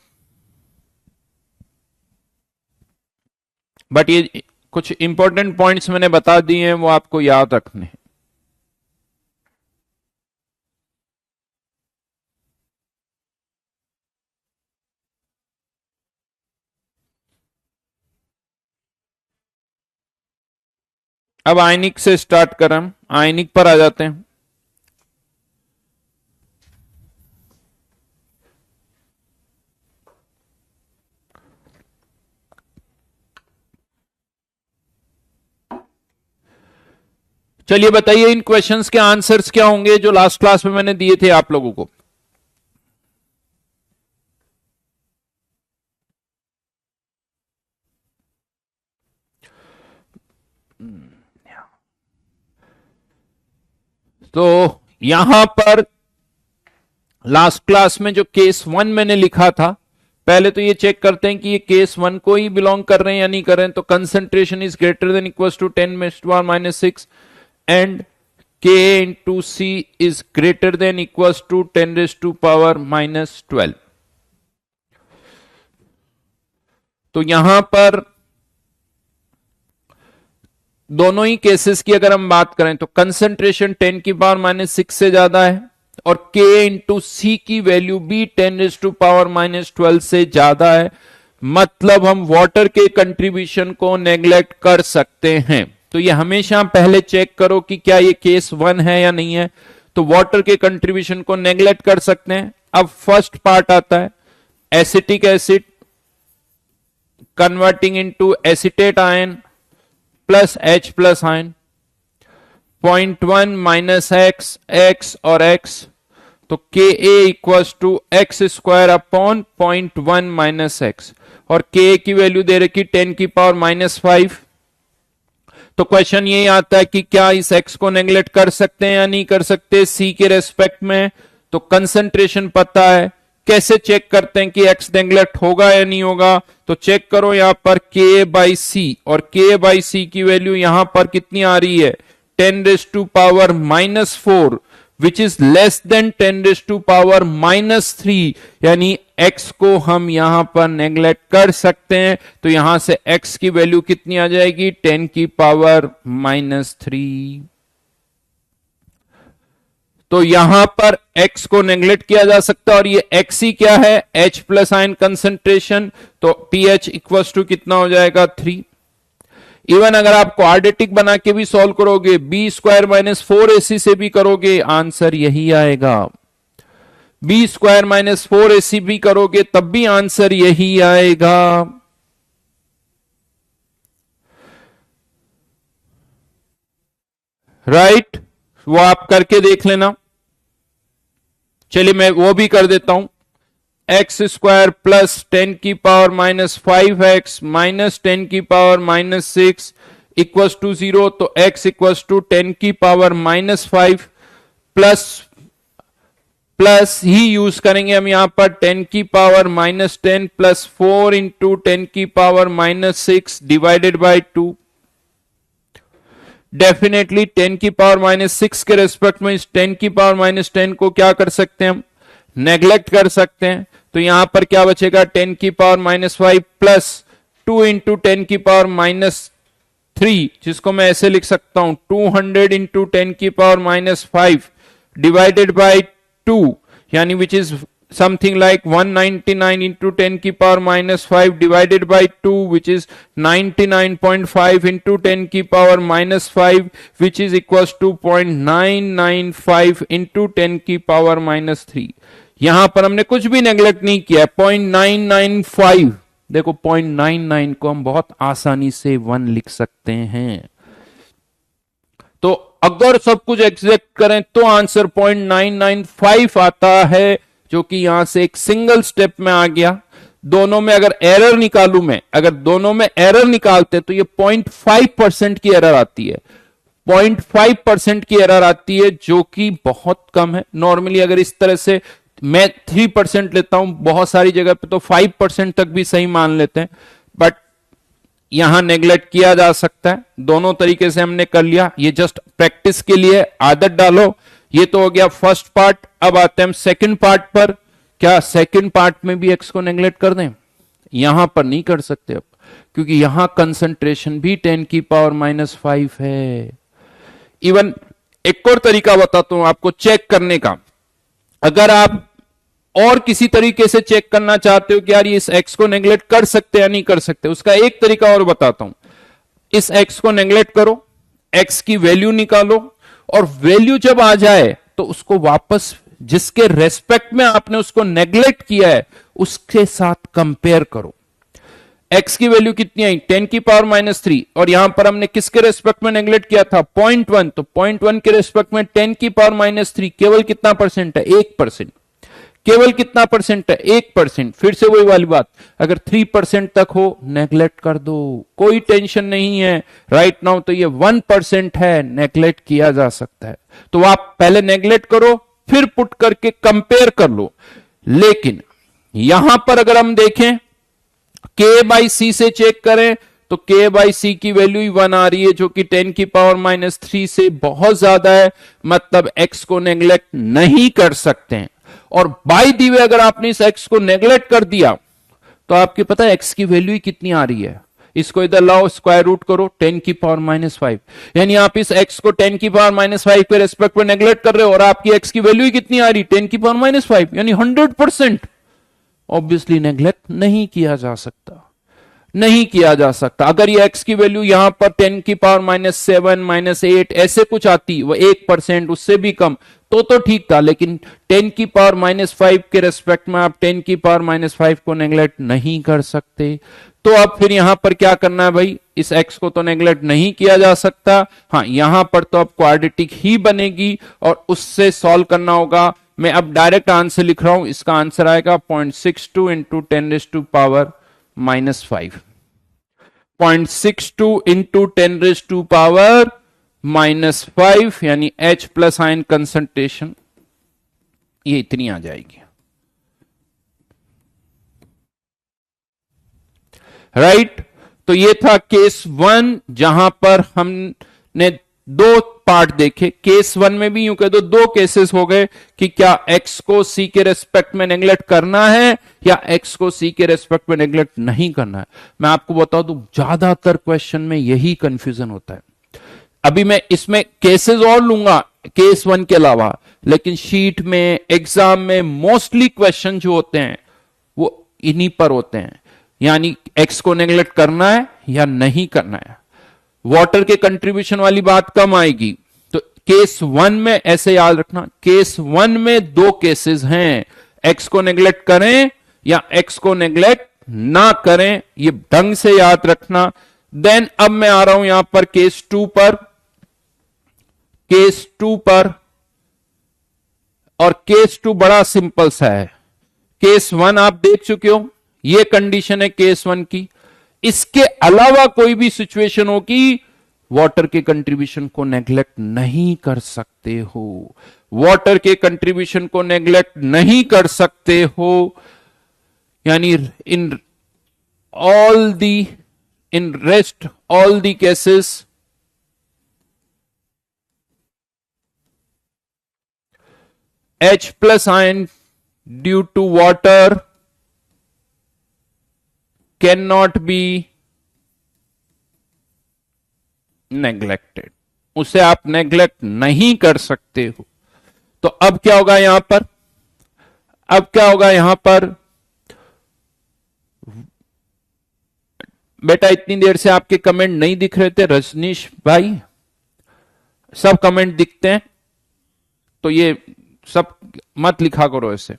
बट ये कुछ इंपॉर्टेंट पॉइंट्स मैंने बता दिए हैं, वो आपको याद रखने हैं। अब आयनिक से स्टार्ट करें, हम आयनिक पर आ जाते हैं। चलिए बताइए इन क्वेश्चंस के आंसर्स क्या होंगे जो लास्ट क्लास में मैंने दिए थे आप लोगों को। तो यहां पर लास्ट क्लास में जो केस 1 मैंने लिखा था, पहले तो ये चेक करते हैं कि ये केस 1 को ही बिलोंग कर रहे हैं या नहीं कर रहे हैं। तो concentration is greater than equal to 10⁻⁻6 and K into C is greater than equals to 10⁻⁻12। तो यहां पर दोनों ही केसेस की अगर हम बात करें तो कंसंट्रेशन 10⁻⁻6 से ज्यादा है और K इंटू सी की वैल्यू भी 10⁻⁻12 से ज्यादा है। मतलब हम वाटर के कंट्रीब्यूशन को नेग्लेक्ट कर सकते हैं। तो ये हमेशा पहले चेक करो कि क्या ये केस 1 है या नहीं है। तो वाटर के कंट्रीब्यूशन को नेग्लेक्ट कर सकते हैं। अब फर्स्ट पार्ट आता है acetic acid converting into acetate ion plus H plus ion 0.1 minus x, x और एक्स। तो Ka equals to x square upon 0.1 minus x और Ka की वैल्यू दे रखी 10⁻⁻5। तो क्वेश्चन ये आता है कि क्या इस x को नेग्लेक्ट कर सकते हैं या नहीं कर सकते c के रेस्पेक्ट में। तो कंसंट्रेशन पता है, कैसे चेक करते हैं कि x नेग्लेक्ट होगा या नहीं होगा। तो चेक करो यहां पर K/C और K/C की वैल्यू यहां पर कितनी आ रही है 10⁻⁻4 विच इज लेस देन 10⁻⁻3 यानी x को हम यहां पर नेग्लेक्ट कर सकते हैं। तो यहां से x की वैल्यू कितनी आ जाएगी 10⁻⁻3। तो यहां पर x को नेग्लेक्ट किया जा सकता है और ये x ही क्या है H प्लस आयन कंसंट्रेशन। तो pH इक्वल्स टू कितना हो जाएगा 3। इवन अगर आप क्वाड्रेटिक बना के भी सॉल्व करोगे B²-4AC से भी करोगे आंसर यही आएगा। B²-4AC भी करोगे तब भी आंसर यही आएगा। राइट वो आप करके देख लेना। चलिए मैं वो भी कर देता हूं x² plus 10⁻⁻5x minus 10⁻⁻6 equals to 0। तो x इक्वल्स टू 10⁻⁻5 प्लस ही यूज करेंगे हम यहां पर 10⁻⁻10 plus 4 into 10⁻⁻6 divided by 2। Definitely 10⁻⁻6 के रेस्पेक्ट में इस 10⁻⁻10 को क्या कर सकते हैं हम नेग्लेक्ट कर सकते हैं। तो यहां पर क्या बचेगा 10⁻⁻5 प्लस 2 इंटू 10⁻⁻3 जिसको मैं ऐसे लिख सकता हूं 200 इंटू 10⁻⁻5 डिवाइडेड बाई 2 यानी which is something like 199 into 10 की power minus 5 divided by 2, which is 99.5 into 10 की power minus 5, which is equals to 0.995 into 10 की power minus 3. यहां पर हमने कुछ भी नेग्लेक्ट नहीं किया. 0.995, देखो 0.99 को हम बहुत आसानी से 1 लिख सकते हैं. तो अगर सब कुछ एग्जैक्ट करें तो आंसर 0.995 आता है, जो कि यहां से एक सिंगल स्टेप में आ गया. दोनों में अगर एरर निकालूं मैं, अगर दोनों में एरर निकालते तो ये 0.5% की एरर आती है. 0.5% की एरर आती है, जो कि बहुत कम है. नॉर्मली अगर इस तरह से मैं 3% लेता हूं, बहुत सारी जगह पे तो 5% तक भी सही मान लेते हैं, बट यहां नेग्लेक्ट किया जा सकता है. दोनों तरीके से हमने कर लिया. ये जस्ट प्रैक्टिस के लिए आदत डालो. ये तो हो गया फर्स्ट पार्ट. अब आते हैं हम सेकंड पार्ट पर. क्या सेकंड पार्ट में भी एक्स को नेग्लेक्ट कर दें? यहां पर नहीं कर सकते अब, क्योंकि यहां कंसंट्रेशन भी 10 की पावर माइनस 5 है. इवन एक और तरीका बताता हूं आपको चेक करने का. अगर आप और किसी तरीके से चेक करना चाहते हो कि यार ये इस एक्स को नेग्लेक्ट कर सकते या नहीं कर सकते, उसका एक तरीका और बताता हूं. इस एक्स को नेग्लेक्ट करो, एक्स की वैल्यू निकालो, और वैल्यू जब आ जाए तो उसको वापस जिसके रेस्पेक्ट में आपने उसको नेग्लेक्ट किया है उसके साथ कंपेयर करो. एक्स की वैल्यू कितनी आई? 10 की पावर माइनस 3. और यहां पर हमने किसके रेस्पेक्ट में नेग्लेक्ट किया था? 0.1. तो 0.1 के रेस्पेक्ट में 10 की पावर माइनस 3 केवल कितना परसेंट है? 1%. केवल कितना परसेंट है? 1%. फिर से वही वाली बात, अगर 3% तक हो नेग्लेक्ट कर दो, कोई टेंशन नहीं है. राइट नाउ तो ये 1% है, नेग्लेक्ट किया जा सकता है. तो आप पहले नेग्लेक्ट करो, फिर पुट करके कंपेयर कर लो. लेकिन यहां पर अगर हम देखें के बाई सी से चेक करें तो के बाई सी की वैल्यू ही 1 आ रही है, जो कि 10 की पावर माइनस 3 से बहुत ज्यादा है. मतलब एक्स को नेग्लेक्ट नहीं कर सकते हैं. और बाय दी वे अगर आपने इस एक्स को नेग्लेक्ट कर दिया तो आपकी पता है एक्स की वैल्यू ही कितनी आ रही है. इसको इधर लाओ, स्क्वायर रूट करो, 10 की पावर माइनस 5. यानी आप इस एक्स को 10 की पावर माइनस 5 के रेस्पेक्ट में नेग्लेक्ट कर रहे हो, और आपकी एक्स की वैल्यू ही कितनी आ रही? 10 की पावर माइनस 5, यानी 100%. ऑब्वियसली नेग्लेक्ट नहीं किया जा सकता, नहीं किया जा सकता. अगर ये एक्स की वैल्यू यहां पर 10 की पावर माइनस 7 माइनस 8 ऐसे कुछ आती, वो 1% उससे भी कम, तो ठीक था. लेकिन 10 की पावर माइनस 5 के रेस्पेक्ट में आप 10 की पावर माइनस 5 को नेग्लेक्ट नहीं कर सकते. तो अब फिर यहां पर क्या करना है भाई? इस एक्स को तो नेग्लेक्ट नहीं किया जा सकता. हाँ, यहां पर तो अब क्वाड्रेटिक ही बनेगी और उससे सॉल्व करना होगा. मैं अब डायरेक्ट आंसर लिख रहा हूं. इसका आंसर आएगा 0.62 into 10 raise to power minus 5. 0.62 into 10 raise to power minus 5, यानी H प्लस आयन कंसंट्रेशन ये इतनी आ जाएगी. राइट. तो ये था केस 1, जहां पर हमने दो पार्ट देखे. केस 1 में भी यूं कह दो दो केसेस हो गए कि क्या एक्स को सी के रेस्पेक्ट में नेग्लेक्ट करना है या एक्स को सी के रेस्पेक्ट में नेग्लेक्ट नहीं करना है. मैं आपको बता दूं ज्यादातर क्वेश्चन में यही कंफ्यूजन होता है. अभी मैं इसमें केसेस और लूंगा केस 1 के अलावा, लेकिन शीट में एग्जाम में मोस्टली क्वेश्चन जो होते हैं वो इन्हीं पर होते हैं. यानी एक्स को नेग्लेक्ट करना है या नहीं करना है. वाटर के कंट्रीब्यूशन वाली बात कम आएगी. तो केस 1 में ऐसे याद रखना, केस 1 में दो केसेस हैं, एक्स को नेग्लेक्ट करें या एक्स को नेग्लेक्ट ना करें. ये ढंग से याद रखना. देन अब मैं आ रहा हूं यहां पर केस 2 पर. केस 2 पर, और केस 2 बड़ा सिंपल सा है. केस 1 आप देख चुके हो, ये कंडीशन है केस 1 की. इसके अलावा कोई भी सिचुएशन हो कि वाटर के कंट्रीब्यूशन को नेग्लेक्ट नहीं कर सकते हो, वाटर के कंट्रीब्यूशन को नेग्लेक्ट नहीं कर सकते हो. यानी in rest all the cases H plus ion due to water cannot be neglected. उसे आप नेग्लेक्ट नहीं कर सकते हो. तो अब क्या होगा यहां पर? अब क्या होगा यहां पर, बेटा इतनी देर से आपके कमेंट नहीं दिख रहे थे रजनीश भाई, सब कमेंट दिखते हैं, तो ये सब मत लिखा करो ऐसे।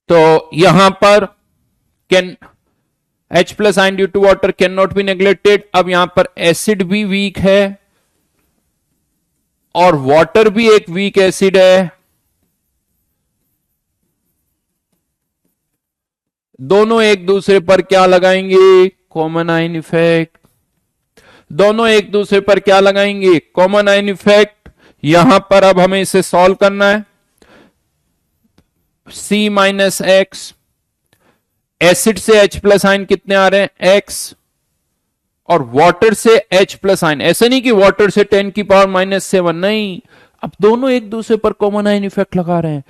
तो यहां पर can H plus ion due to water can not be neglected. अब यहां पर एसिड भी वीक है और वाटर भी एक वीक एसिड है, दोनों एक दूसरे पर क्या लगाएंगे, कॉमन आयन इफेक्ट। दोनों एक दूसरे पर क्या लगाएंगे, कॉमन आयन इफेक्ट। यहां पर अब हमें इसे सॉल्व करना है। C माइनस एक्स, एसिड से H प्लस आयन कितने आ रहे हैं, X, और वाटर से H प्लस आयन, ऐसे नहीं कि वाटर से 10 की पावर -7, नहीं, अब दोनों एक दूसरे पर कॉमन आयन इफेक्ट लगा रहे हैं।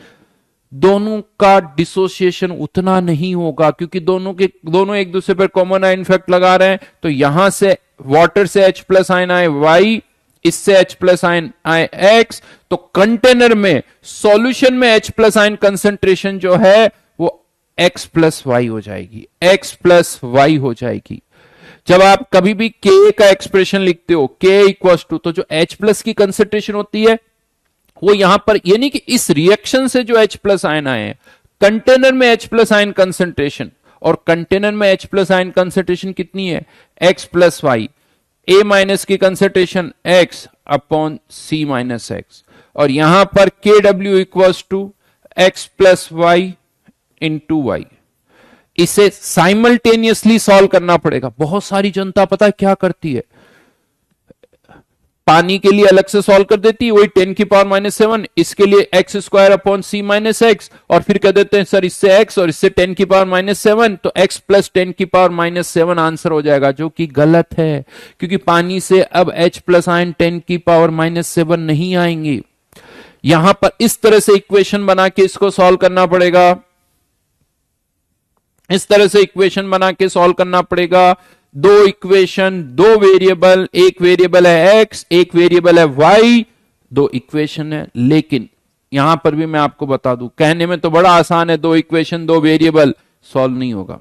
दोनों का डिसोसिएशन उतना नहीं होगा क्योंकि दोनों एक दूसरे पर कॉमन आयन इफेक्ट लगा रहे हैं। तो यहां से वाटर से H प्लस आयन आए Y, इससे H प्लस आयन आए X, तो कंटेनर में सॉल्यूशन में H प्लस आयन कंसेंट्रेशन जो है वो X प्लस वाई हो जाएगी, X प्लस वाई हो जाएगी। जब आप कभी भी K का एक्सप्रेशन लिखते हो K इक्वल्स टू, तो जो H प्लस की कंसेंट्रेशन होती है वो यहां पर, यानी कि इस रिएक्शन से जो H प्लस आयन आए हैं, कंटेनर में H प्लस आयन कंसेंट्रेशन, और कंटेनर में H प्लस आयन कंसेंट्रेशन कितनी है, X plus Y, A minus की concentration X upon C minus x, और यहां पर KW equals to X plus Y into Y. इसे साइमल्टेनियसली सॉल्व करना पड़ेगा। बहुत सारी जनता पता है क्या करती है, पानी के लिए अलग से सॉल्व कर देती है, वही 10 की पावर -7, इसके लिए x square upon C minus x, और फिर कह देते हैं सर इससे x और इससे 10 की पावर -7, तो x प्लस 10 की पावर -7 आंसर हो जाएगा, जो कि गलत है क्योंकि पानी से अब H प्लस आयन 10 की पावर -7 नहीं आएंगे। यहां पर इस तरह से इक्वेशन बना के इसको सॉल्व करना पड़ेगा, इस तरह से इक्वेशन बना के सॉल्व करना पड़ेगा। दो इक्वेशन, दो वेरिएबल, एक वेरिएबल है x, एक वेरिएबल है y, दो इक्वेशन है। लेकिन यहां पर भी मैं आपको बता दूं, कहने में तो बड़ा आसान है, दो इक्वेशन दो वेरिएबल, सॉल्व नहीं होगा,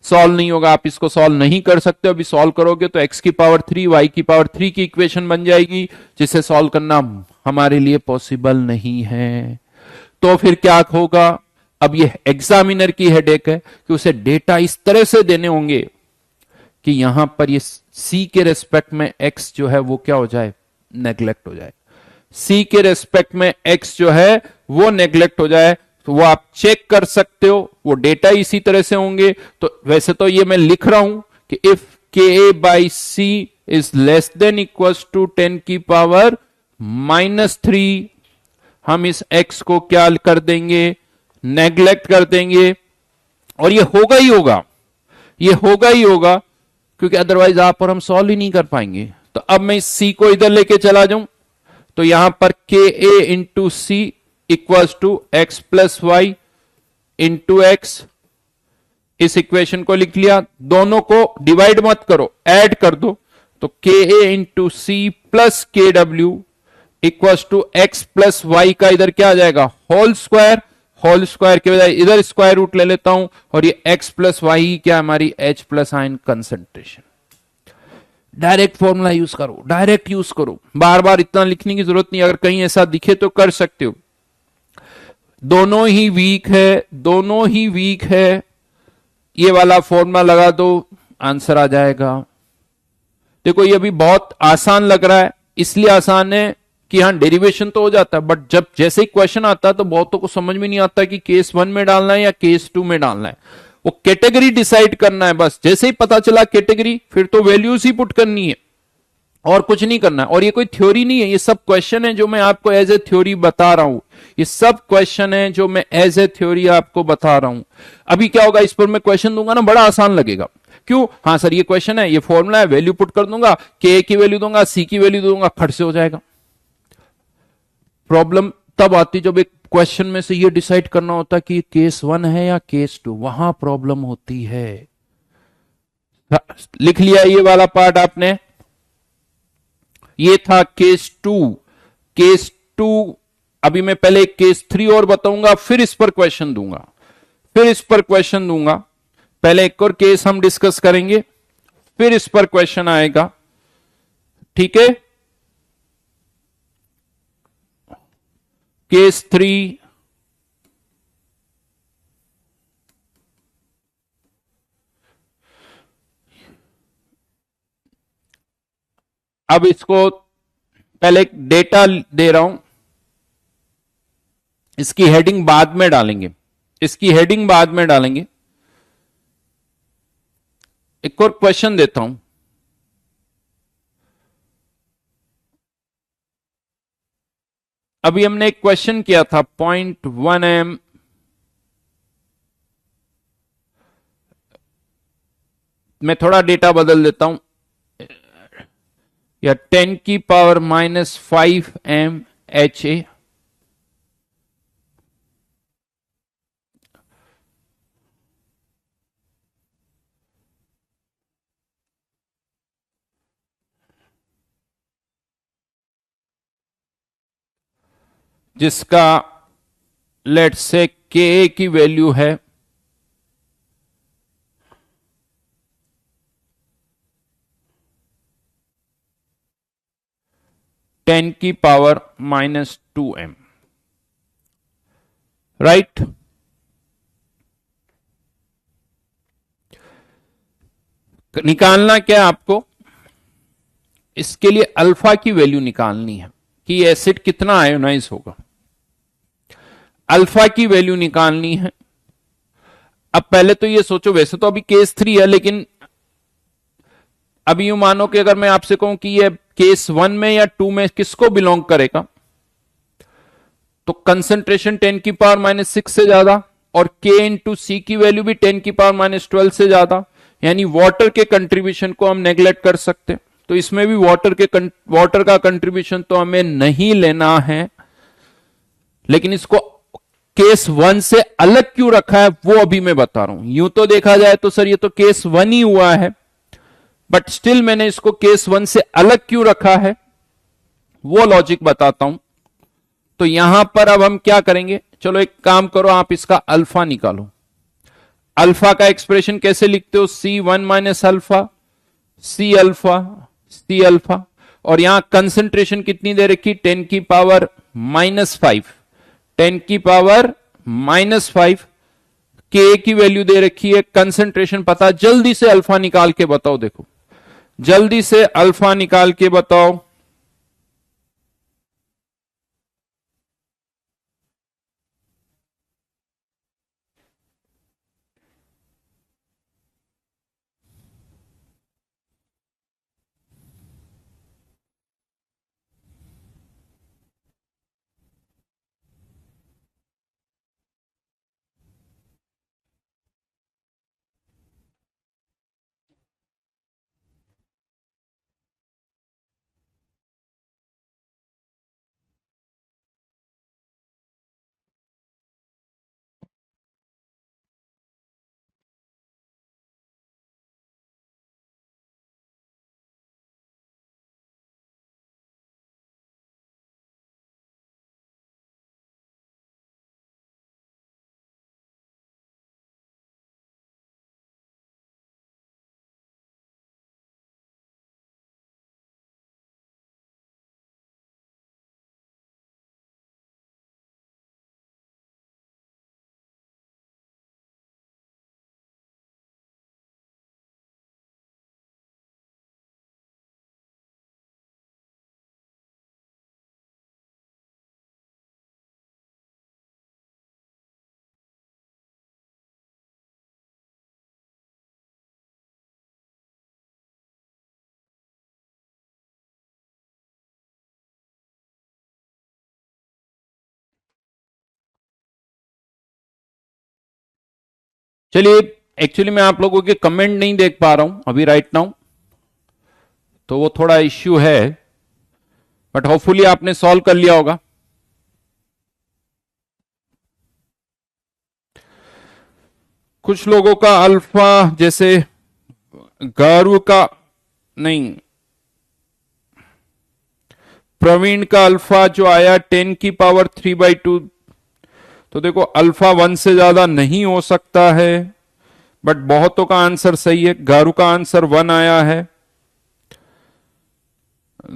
सॉल्व नहीं होगा। आप इसको सॉल्व नहीं कर सकते, अभी सॉल्व करोगे तो x की पावर 3 y की पावर 3 की इक्वेशन बन जाएगी, जिसे सॉल्व करना हमारे लिए पॉसिबल नहीं है। तो फिर क्या होगा, अब ये एग्जामिनर की हेडेक है कि उसे डेटा इस तरह से देने होंगे कि यहां पर ये C के रेस्पेक्ट में x जो है वो क्या हो जाए, नेग्लेक्ट हो जाए, C के रेस्पेक्ट में x जो है वो नेग्लेक्ट हो जाए। तो वो आप चेक कर सकते हो, वो डेटा इसी तरह से होंगे। तो वैसे तो ये मैं लिख रहा हूं कि if Ka by C is less than equals to 10 की पावर -3, हम इस x को क्या कर देंगे, नेग्लेक्ट कर देंगे, और ये होगा ही होगा, ये होगा ही होगा, क्योंकि अदरवाइज आप और हम सॉल्व ही नहीं कर पाएंगे। तो अब मैं इस C को इधर लेके चला जाऊं, तो यहां पर Ka into C equals to x plus Y into x, इस इक्वेशन को लिख लिया। दोनों को डिवाइड मत करो, ऐड कर दो, तो Ka into C plus KW equals to x plus y का इधर क्या आ जाएगा, होल स्क्वायर, होल स्क्वायर के बजाय इधर स्क्वायर रूट ले लेता हूं, और ये x प्लस वाई क्या हमारी H plus ion concentration. Direct formula use करो, डायरेक्ट यूज करो, बार बार इतना लिखने की जरूरत नहीं। अगर कहीं ऐसा दिखे तो कर सकते हो। दोनों ही वीक है, दोनों ही वीक है, ये वाला फॉर्मूला लगा दो, आंसर आ जाएगा। देखो ये भी बहुत आसान लग रहा है, इसलिए आसान है कि हाँ डेरिवेशन तो हो जाता है, बट जब जैसे ही क्वेश्चन आता है तो बहुतों को समझ में नहीं आता कि केस 1 में डालना है या केस 2 में डालना है। वो कैटेगरी डिसाइड करना है बस, जैसे ही पता चला कैटेगरी, फिर तो वैल्यूज ही पुट करनी है और कुछ नहीं करना है। और ये कोई थ्योरी नहीं है, ये सब क्वेश्चन है जो मैं आपको एज ए थ्योरी बता रहा हूं, ये सब क्वेश्चन है जो मैं एज ए थ्योरी आपको बता रहा हूं। अभी क्या होगा, इस पर मैं क्वेश्चन दूंगा ना, बड़ा आसान लगेगा। क्यों, हाँ सर ये क्वेश्चन है, ये फॉर्मूला है, वैल्यू पुट कर दूंगा, के की वैल्यू दूंगा, सी की वैल्यू दूंगा, खट से हो जाएगा। प्रॉब्लम तब आती जब एक क्वेश्चन में से ये डिसाइड करना होता कि केस 1 है या केस 2, वहां प्रॉब्लम होती है। लिख लिया ये वाला पार्ट आपने। ये था केस टू। केस टू, अभी मैं पहले एक केस थ्री और बताऊंगा, फिर इस पर क्वेश्चन दूंगा, फिर इस पर क्वेश्चन दूंगा। पहले एक और केस हम डिस्कस करेंगे, फिर इस पर क्वेश्चन आएगा, ठीक है। केस थ्री, अब इसको पहले एक डेटा दे रहा हूं, इसकी हेडिंग बाद में डालेंगे, इसकी हेडिंग बाद में डालेंगे। एक और क्वेश्चन देता हूं। अभी हमने एक क्वेश्चन किया था 0.1 m, मैं थोड़ा डेटा बदल देता हूं, या 10⁻⁻5 mHa, जिसका लेट्स से Ka की वैल्यू है 10⁻⁻2m, राइट। निकालना क्या है आपको, इसके लिए अल्फा की वैल्यू निकालनी है कि एसिड कितना आयोनाइज होगा, अल्फा की वैल्यू निकालनी है। अब पहले तो ये सोचो, वैसे तो अभी केस थ्री है, लेकिन अभी यूं मानो कि अगर मैं आपसे कहूं कि ये केस वन में या टू में किसको बिलोंग करेगा, तो कंसंट्रेशन 10⁻⁻6 से ज्यादा, और K इंटू सी की वैल्यू भी 10⁻⁻12 से ज्यादा, यानी वाटर के कंट्रीब्यूशन को हम नेग्लेक्ट कर सकते। तो इसमें भी वाटर का कंट्रीब्यूशन तो हमें नहीं लेना है, लेकिन इसको केस वन से अलग क्यों रखा है वो अभी मैं बता रहा हूं। यूं तो देखा जाए तो सर ये तो केस वन ही हुआ है, बट स्टिल मैंने इसको केस वन से अलग क्यों रखा है वो लॉजिक बताता हूं। तो यहां पर अब हम क्या करेंगे, चलो एक काम करो, आप इसका अल्फा निकालो। अल्फा का एक्सप्रेशन कैसे लिखते हो, C1 - अल्फा, सी अल्फा, और यहां कंसंट्रेशन कितनी दे रखी, 10⁻⁻5, 10⁻⁻5, के की वैल्यू दे रखी है, कंसंट्रेशन पता, जल्दी से अल्फा निकाल के बताओ। देखो जल्दी से अल्फा निकाल के बताओ। चलिए, एक्चुअली मैं आप लोगों के कमेंट नहीं देख पा रहा हूं अभी राइट नाउ, तो वो थोड़ा इश्यू है, बट होपफुली आपने सॉल्व कर लिया होगा। कुछ लोगों का अल्फा, जैसे गारू का नहीं, प्रवीण का अल्फा जो आया 10⁻³ तो देखो अल्फा 1 से ज्यादा नहीं हो सकता है, बट बहुतों का आंसर सही है। गारू का आंसर 1 आया है,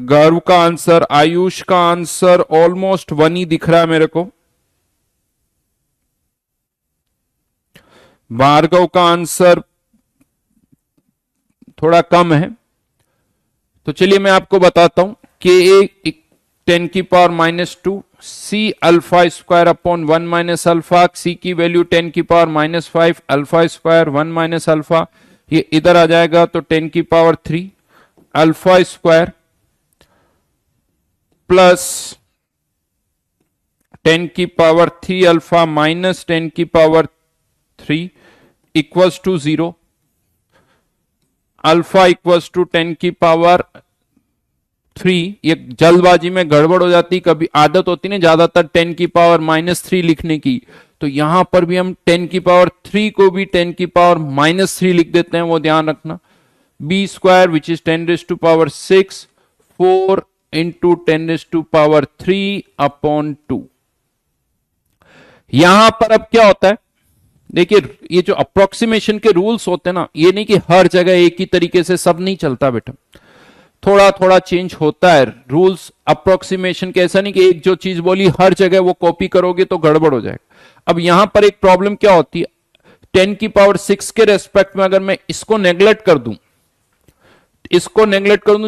गारू का आंसर, आयुष का आंसर ऑलमोस्ट 1 ही दिख रहा है मेरे को। भार्गव का आंसर थोड़ा कम है। तो चलिए मैं आपको बताता हूं कि 10⁻², C alpha square upon 1 minus alpha, C की value 10⁻⁵ alpha square 1 minus alpha, ये इधर आ जाएगा तो 10⁻³ alpha square plus 10⁻³ alpha minus 10⁻³ equals to 0, alpha equals to 10⁻³ ये जल्दबाजी में गड़बड़ हो जाती, कभी आदत होती है ज्यादातर 10⁻³ लिखने की, तो यहां पर भी हम 10⁻³ को भी 10⁻³ लिख देते हैं, वो ध्यान रखना। B square which is 10⁻⁶ 4 into 10⁻³ upon 2। यहां पर अब क्या होता है, देखिए ये जो अप्रोक्सीमेशन के रूल्स होते हैं ना, ये नहीं कि हर जगह एक ही तरीके से सब नहीं चलता बेटा, थोड़ा थोड़ा चेंज होता है रूल्स अप्रोक्सीमेशन के। ऐसा नहीं कि एक जो चीज बोली हर जगह वो कॉपी करोगे तो गड़बड़ हो जाएगा। अब यहां पर एक प्रॉब्लम क्या होती है, 10⁻⁶ के रेस्पेक्ट में अगर मैं इसको नेग्लेक्ट कर दूं,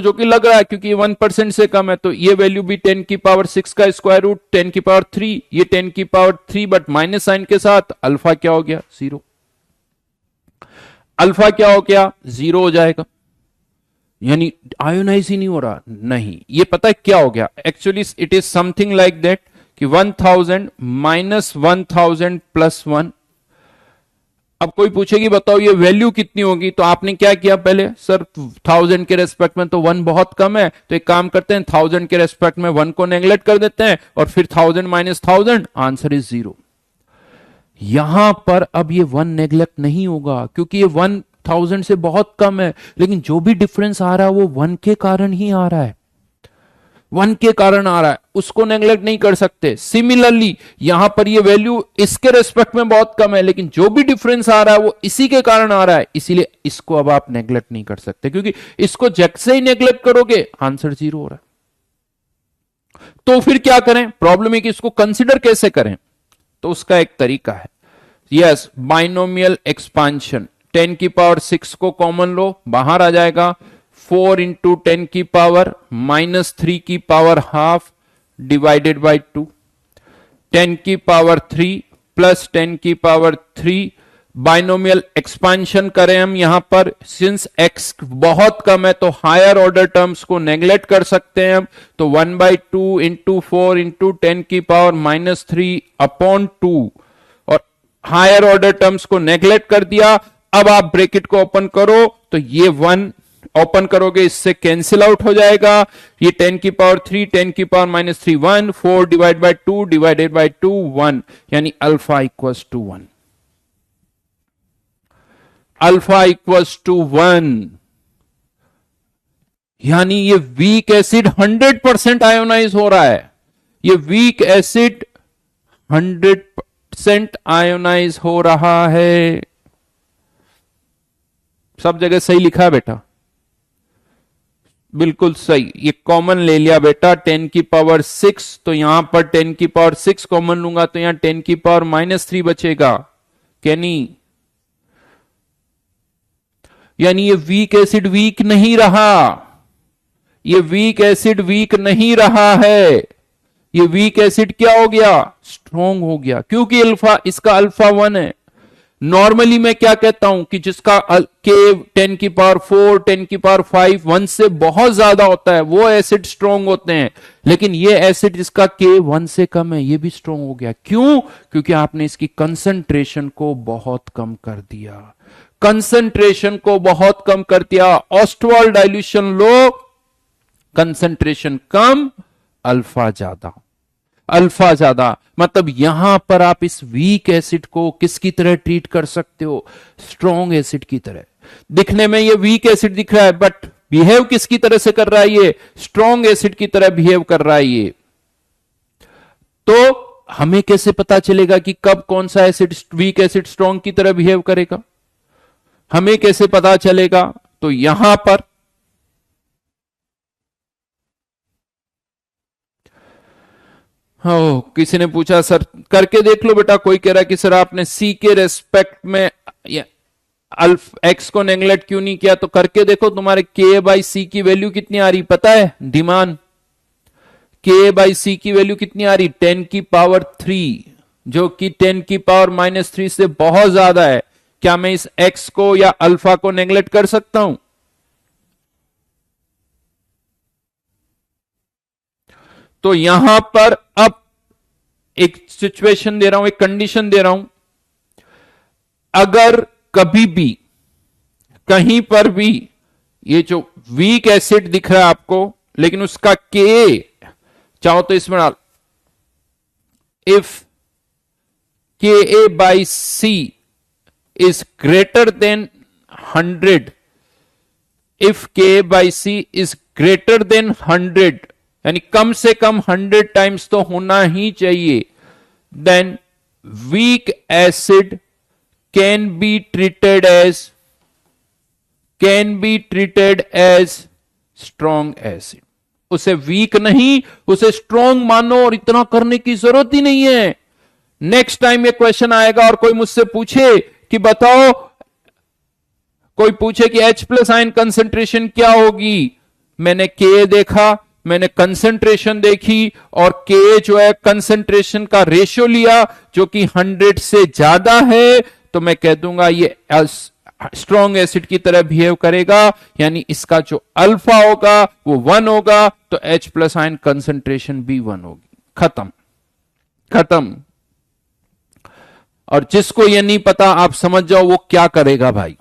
जो कि लग रहा है क्योंकि 1% से कम है, तो ये वैल्यू भी 10⁻⁶ का स्क्वायर रूट 10⁻³, ये 10⁻³ बट माइनस साइन के साथ, अल्फा क्या हो गया 0, अल्फा क्या हो गया 0 हो जाएगा, यानी आयोनाइज ही नहीं हो रहा। नहीं, ये पता है क्या हो गया, actually it is something like that कि 1000 माइनस 1000 प्लस 1। अब कोई पूछेगी बताओ ये वैल्यू कितनी होगी, तो आपने क्या किया पहले, सर 1000 के रेस्पेक्ट में तो 1 बहुत कम है, तो एक काम करते हैं 1000 के रेस्पेक्ट में 1 को नेग्लेक्ट कर देते हैं और फिर 1000 माइनस 1000, आंसर इज 0। यहां पर अब ये 1 नेग्लेक्ट नहीं होगा क्योंकि ये 1000 से बहुत कम है, लेकिन जो भी डिफरेंस आ रहा है वो 1 के कारण ही आ रहा है, 1 के कारण आ रहा है, उसको नेग्लेक्ट नहीं कर सकते। सिमिलरली यहां पर ये वैल्यू इसके रेस्पेक्ट में बहुत कम है, लेकिन जो भी डिफरेंस आ रहा है वो इसी के कारण आ रहा है, इसीलिए इसको अब आप नेग्लेक्ट नहीं कर सकते, क्योंकि इसको जैसे ही नेग्लेक्ट करोगे आंसर 0 हो रहा है। तो फिर क्या करें, प्रॉब्लम है कि इसको कंसिडर कैसे करें, तो उसका एक तरीका है, यस बाइनोमियल एक्सपांशन। 10⁻⁶ को कॉमन लो, बाहर आ जाएगा 4 इंटू 10⁻³ की power half divided by 2, 10⁻³ plus 10⁻³ binomial expansion करें हम यहां पर, सिंस x बहुत कम है तो हायर ऑर्डर टर्म्स को नेग्लेक्ट कर सकते हैं हम, तो 1/2 इंटू 4 इंटू 10⁻³ अपॉन 2, और हायर ऑर्डर टर्म्स को नेग्लेक्ट कर दिया। अब आप ब्रैकेट को ओपन करो तो ये 1 ओपन करोगे, इससे कैंसिल आउट हो जाएगा, ये 10⁻³ 10⁻³ 1, 4 डिवाइड बाई 2 डिवाइडेड बाई 2 1, यानी alpha equals to 1, alpha equals to 1, यानी ये वीक एसिड 100% आयोनाइज हो रहा है, ये वीक एसिड 100% आयोनाइज हो रहा है। सब जगह सही लिखा है बेटा, बिल्कुल सही, ये कॉमन ले लिया बेटा 10⁻⁶, तो यहां पर 10⁻⁶ कॉमन लूंगा तो यहां 10⁻³ बचेगा, क्या नहीं, यानी ये वीक एसिड वीक नहीं रहा, ये वीक एसिड वीक नहीं रहा है, ये वीक एसिड क्या हो गया, स्ट्रॉन्ग हो गया, क्योंकि अल्फा, इसका अल्फा 1 है। नॉर्मली मैं क्या कहता हूं कि जिसका के 10⁻⁴ 10�5 1 से बहुत ज्यादा होता है वो एसिड स्ट्रॉन्ग होते हैं, लेकिन ये एसिड जिसका के 1 से कम है ये भी स्ट्रॉन्ग हो गया। क्यों, क्योंकि आपने इसकी कंसंट्रेशन को बहुत कम कर दिया, कंसंट्रेशन को बहुत कम कर दिया। ऑस्टवाल्ड डाइल्यूशन लो, कंसंट्रेशन कम, अल्फा ज्यादा, अल्फा ज्यादा, मतलब यहां पर आप इस वीक एसिड को किसकी तरह ट्रीट कर सकते हो, स्ट्रॉन्ग एसिड की तरह। दिखने में ये वीक एसिड दिख रहा है, बट बिहेव किसकी तरह से कर रहा है? ये स्ट्रॉन्ग एसिड की तरह बिहेव कर रहा है ये। तो हमें कैसे पता चलेगा कि कब कौन सा एसिड वीक एसिड स्ट्रॉन्ग की तरह बिहेव करेगा? हमें कैसे पता चलेगा? तो यहां पर हो किसी ने पूछा सर करके देख लो बेटा, कोई कह रहा कि सर आपने सी के रेस्पेक्ट में अल्फ एक्स को नेग्लेक्ट क्यों नहीं किया? तो करके देखो, तुम्हारे के बाई सी की वैल्यू कितनी आ रही पता है? डिमांड के बाई सी की वैल्यू कितनी आ रही? 10⁻3, जो कि 10⁻³ से बहुत ज्यादा है। क्या मैं इस एक्स को या अल्फा को नेग्लेक्ट कर सकता हूं? तो यहां पर अब एक सिचुएशन दे रहा हूं, एक कंडीशन दे रहा हूं, अगर कभी भी कहीं पर भी ये जो वीक एसिड दिख रहा है आपको, लेकिन उसका के चाहो तो इसमें डाल, if K A by C is greater than 100, if K by C is greater than 100, यानी कम से कम 100 टाइम्स तो होना ही चाहिए, then weak acid can be treated as strong acid. उसे वीक नहीं, उसे स्ट्रॉन्ग मानो, और इतना करने की जरूरत ही नहीं है। नेक्स्ट टाइम ये क्वेश्चन आएगा और कोई मुझसे पूछे कि बताओ, कोई पूछे कि H प्लस आयन कंसेंट्रेशन क्या होगी, मैंने के देखा, मैंने कंसेंट्रेशन देखी, और के जो है कंसेंट्रेशन का रेशियो लिया जो कि 100 से ज्यादा है, तो मैं कह दूंगा ये स्ट्रॉन्ग एसिड की तरह बिहेव करेगा, यानी इसका जो अल्फा होगा वो 1 होगा, तो H प्लस आयन कंसेंट्रेशन भी 1 होगी। खत्म खत्म। और जिसको ये नहीं पता आप समझ जाओ वो क्या करेगा भाई,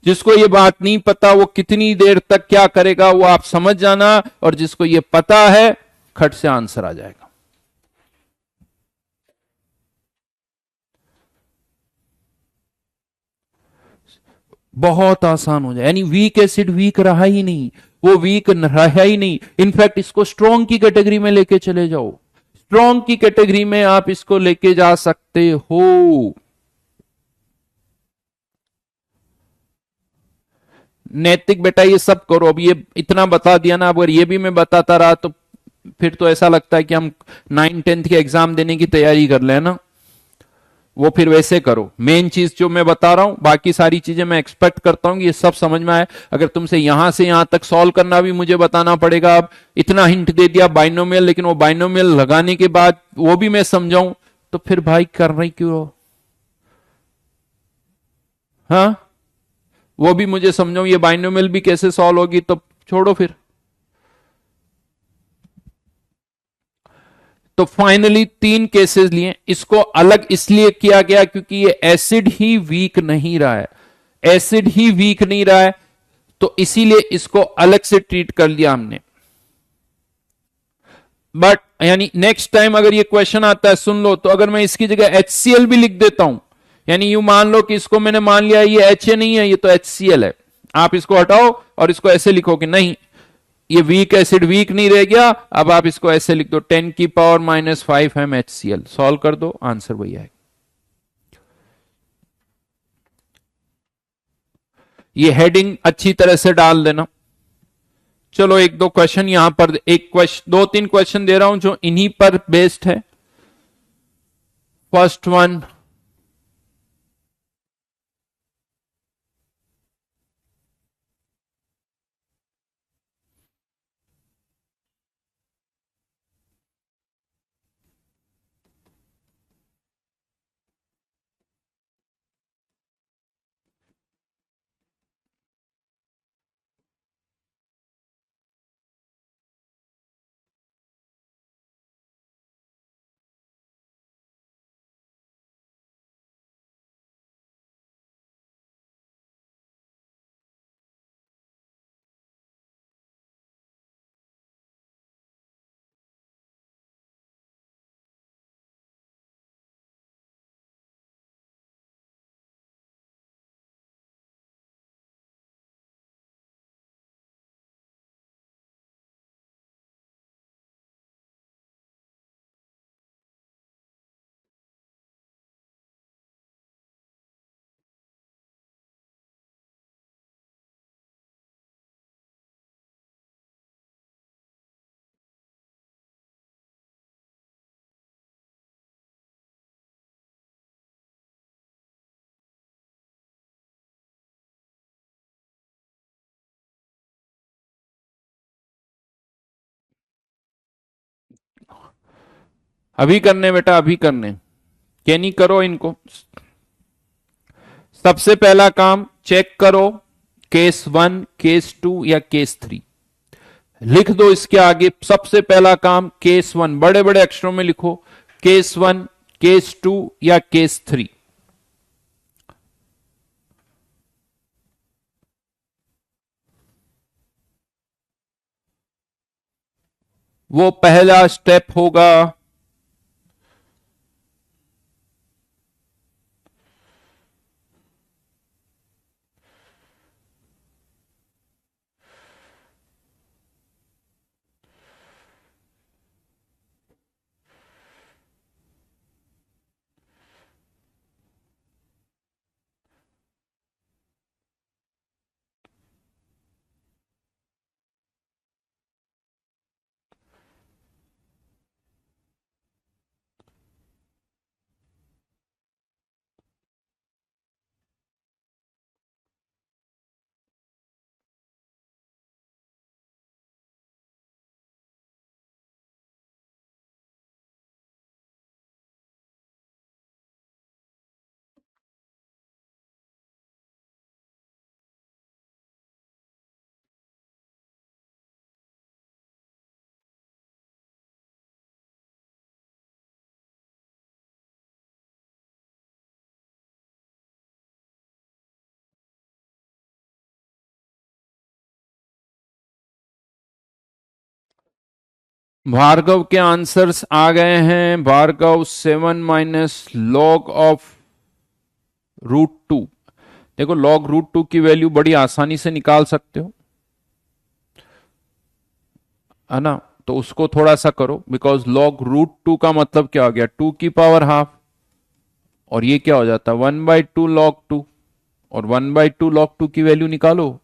जिसको ये बात नहीं पता वो कितनी देर तक क्या करेगा वो आप समझ जाना, और जिसको ये पता है खट से आंसर आ जाएगा। बहुत आसान हो जाए, यानी वीक एसिड वीक रहा ही नहीं, वो वीक रहा ही नहीं, इनफैक्ट इसको स्ट्रॉन्ग की कैटेगरी में लेके चले जाओ, स्ट्रॉन्ग की कैटेगरी में आप इसको लेके जा सकते हो। नैतिक बेटा ये सब करो, अब ये इतना बता दिया ना, अगर ये भी मैं बताता रहा तो फिर तो ऐसा लगता है कि हम 9th-10th के एग्जाम देने की तैयारी कर ले ना। वो फिर वैसे करो, मेन चीज जो मैं बता रहा हूं, बाकी सारी चीजें मैं एक्सपेक्ट करता हूं कि ये सब समझ में आए। अगर तुमसे यहां से यहां तक सॉल्व करना भी मुझे बताना पड़ेगा, अब इतना हिंट दे दिया बाइनोमियल, लेकिन वो बाइनोमियल लगाने के बाद वो भी मैं समझाऊं, तो फिर भाई कर रही क्यों हो? हाँ, वो भी मुझे समझाऊं, ये बाइनोमियल भी कैसे सॉल्व होगी, तो छोड़ो फिर। तो फाइनली 3 केसेस लिए, इसको अलग इसलिए किया गया क्योंकि ये एसिड ही वीक नहीं रहा है, एसिड ही वीक नहीं रहा है, तो इसीलिए इसको अलग से ट्रीट कर लिया हमने। बट यानी नेक्स्ट टाइम अगर ये क्वेश्चन आता है, सुन लो, तो अगर मैं इसकी जगह HCl भी लिख देता हूं, यानी यू मान लो कि इसको मैंने मान लिया ये HA नहीं है, ये तो HCl है, आप इसको हटाओ और इसको ऐसे लिखोगे, नहीं ये वीक एसिड वीक नहीं रह गया, अब आप इसको ऐसे लिख दो 10⁻⁵ MHCl, सॉल्व कर दो, आंसर वही आएगा। ये हेडिंग अच्छी तरह से डाल देना। चलो एक दो क्वेश्चन यहां पर, एक क्वेश्चन, 2-3 क्वेश्चन दे रहा हूं जो इन्हीं पर बेस्ड है। फर्स्ट वन, अभी करने बेटा, अभी करने, क्या नहीं करो इनको। सबसे पहला काम चेक करो, केस 1, केस 2 या केस 3। लिख दो इसके आगे सबसे पहला काम केस 1, बड़े बड़े अक्षरों में लिखो, केस 1, केस 2 या केस 3। वो पहला स्टेप होगा। भार्गव के आंसर्स आ गए हैं। Bhargava 7 - log of √2। देखो log √2 की वैल्यू बड़ी आसानी से निकाल सकते हो, है ना। तो उसको थोड़ा सा करो, बिकॉज log √2 का मतलब क्या हो गया, 2 की पावर हाफ, और ये क्या हो जाता है 1/2 log 2, और 1/2 log 2 की वैल्यू निकालो।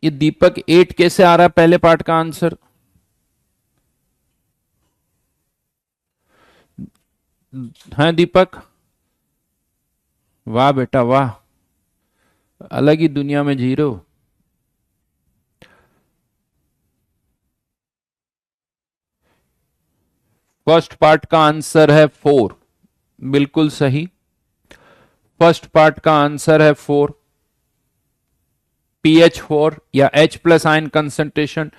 ये दीपक 8 कैसे आ रहा है पहले पार्ट का आंसर? है दीपक? वाह बेटा वाह, अलग ही दुनिया में जी रहे हो। फर्स्ट पार्ट का आंसर है 4, बिल्कुल सही। फर्स्ट पार्ट का आंसर है 4। pH 4 या H प्लस आयन कंसंट्रेशन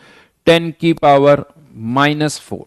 10⁻⁻⁴।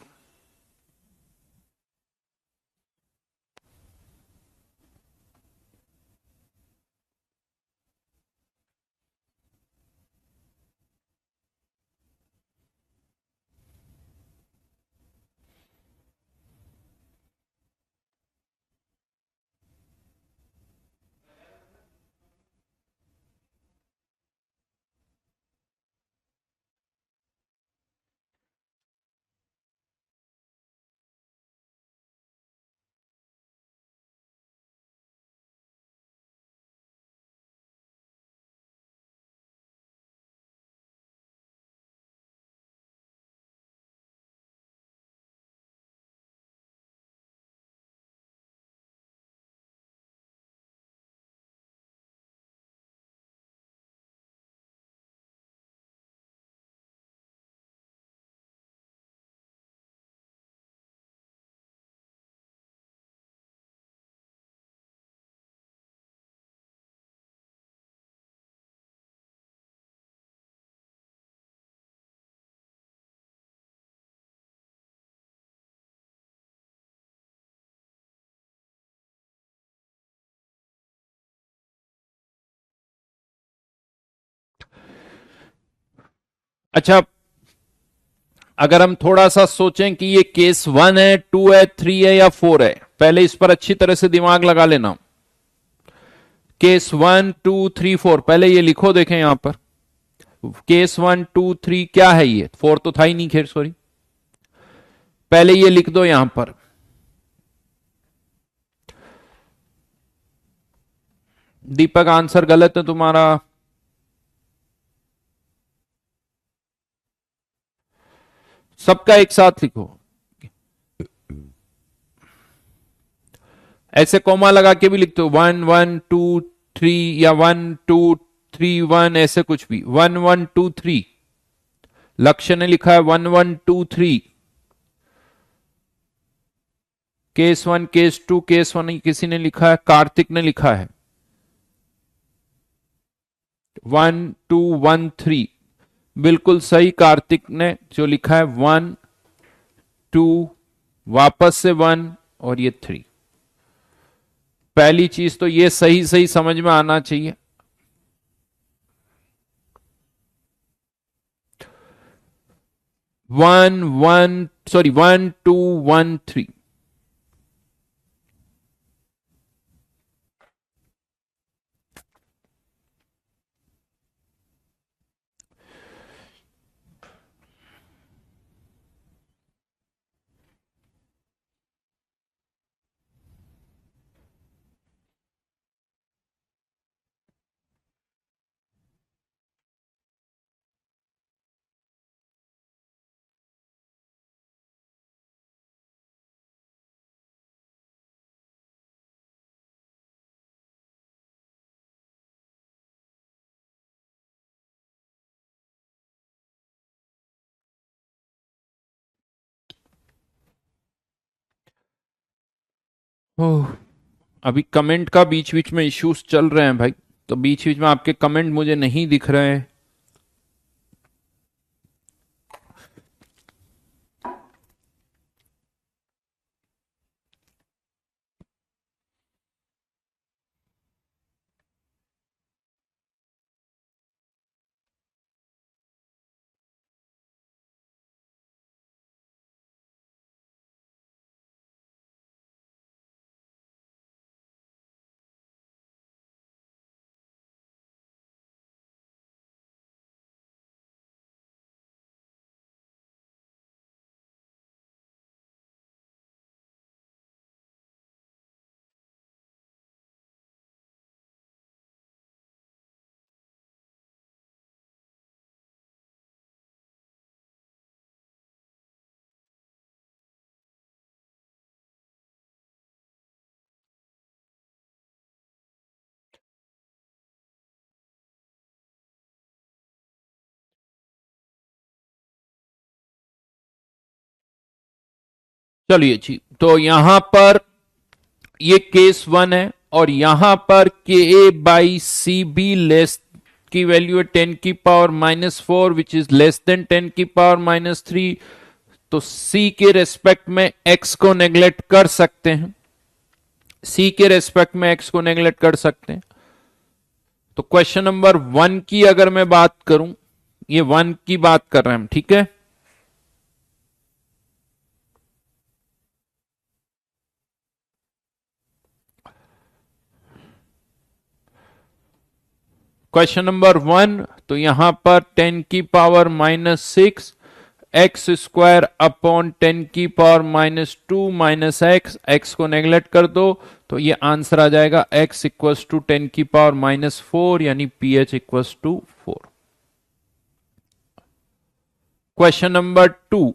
अच्छा, अगर हम थोड़ा सा सोचें कि ये केस 1 है, 2 है, 3 है या 4 है, पहले इस पर अच्छी तरह से दिमाग लगा लेना। केस 1, 2, 3, 4, पहले ये लिखो, देखें यहां पर केस 1, 2, 3 क्या है, ये 4 तो था ही नहीं, खैर सॉरी। पहले ये लिख दो यहां पर। दीपक आंसर गलत है तुम्हारा। सबका एक साथ लिखो। ऐसे कॉमा लगा के भी लिखते हो 1 1 2 3 या 1 2 3 1, ऐसे कुछ भी 1 1 2 3। लक्ष्य ने लिखा है 1 1 2 3। केस 1 केस 2 केस 1 किसी ने लिखा है, कार्तिक ने लिखा है 1 2 1 3। बिल्कुल सही कार्तिक ने जो लिखा है 1 2, वापस से 1 और ये 3। पहली चीज तो ये सही सही समझ में आना चाहिए। One one sorry 1 2 1 3। ओह, अभी कमेंट का बीच बीच में इश्यूज चल रहे हैं भाई, तो बीच बीच में आपके कमेंट मुझे नहीं दिख रहे हैं। चलिए जी, तो यहां पर ये केस 1 है और यहां पर के A by C be less की वैल्यू है 10⁻⁻⁴ विच इज लेस देन 10⁻⁻3। तो सी के रेस्पेक्ट में एक्स को नेग्लेक्ट कर सकते हैं, सी के रेस्पेक्ट में एक्स को नेग्लेक्ट कर सकते हैं। तो क्वेश्चन नंबर 1 की अगर मैं बात करूं, ये 1 की बात कर रहे हैं हम, ठीक है। क्वेश्चन नंबर 1, तो यहां पर 10⁻⁻⁶ x square upon 10⁻⁻² minus x, x को नेग्लेक्ट कर दो तो ये आंसर आ जाएगा x इक्वल्स टू 10⁻⁻⁴ यानी ph equals to 4। Question number 2,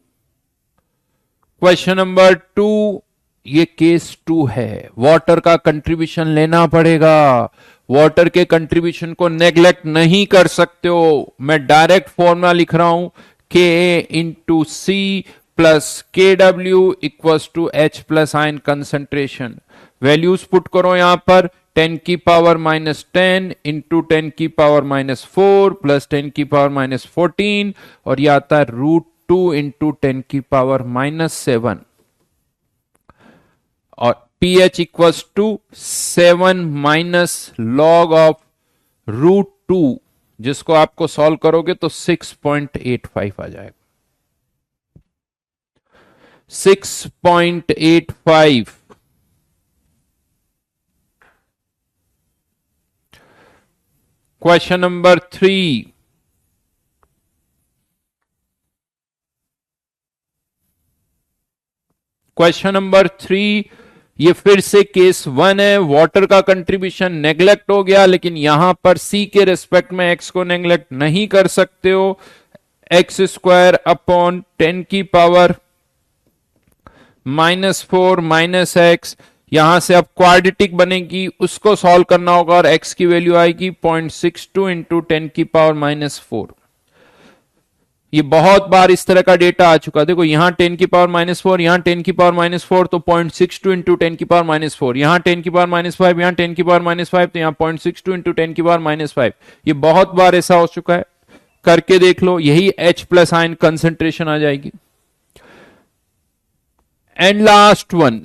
question number 2, ये केस 2 है, वाटर का कंट्रीब्यूशन लेना पड़ेगा। वाटर के कंट्रीब्यूशन को नेग्लेक्ट नहीं कर सकते हो। मैं डायरेक्ट फॉर्मूला लिख रहा हूं, K into C plus K W equals to H plus ion concentration. Values put करो यहां पर, 10⁻⁻10 इंटू 10⁻⁻4 प्लस 10⁻⁻14 और यह आता है √2 इंटू 10⁻⁻7 और pH equals to 7 minus log of √2, जिसको आपको सॉल्व करोगे तो 6.85 आ जाएगा। 6.85। क्वेश्चन नंबर 3, क्वेश्चन नंबर 3, ये फिर से केस 1 है, वाटर का कंट्रीब्यूशन नेग्लेक्ट हो गया, लेकिन यहां पर सी के रिस्पेक्ट में एक्स को नेग्लेक्ट नहीं कर सकते हो। X square upon 10⁻⁻⁴ minus x, यहां से अब क्वाड्रेटिक बनेगी, उसको सॉल्व करना होगा और x की वैल्यू आएगी 0.62 इंटू 10⁻⁴। ये बहुत बार इस तरह का डेटा आ चुका। देखो यहां 10⁻⁴, यहां 10⁻⁴, तो 0.62 इंटू 10⁻⁴, यहां 10⁻⁵, यहां 10⁻⁵, तो यहां 0.62 इंटू 10⁻⁵। ये बहुत बार ऐसा हो चुका है, करके देख लो, यही H प्लस आयन कंसेंट्रेशन आ जाएगी। And last one,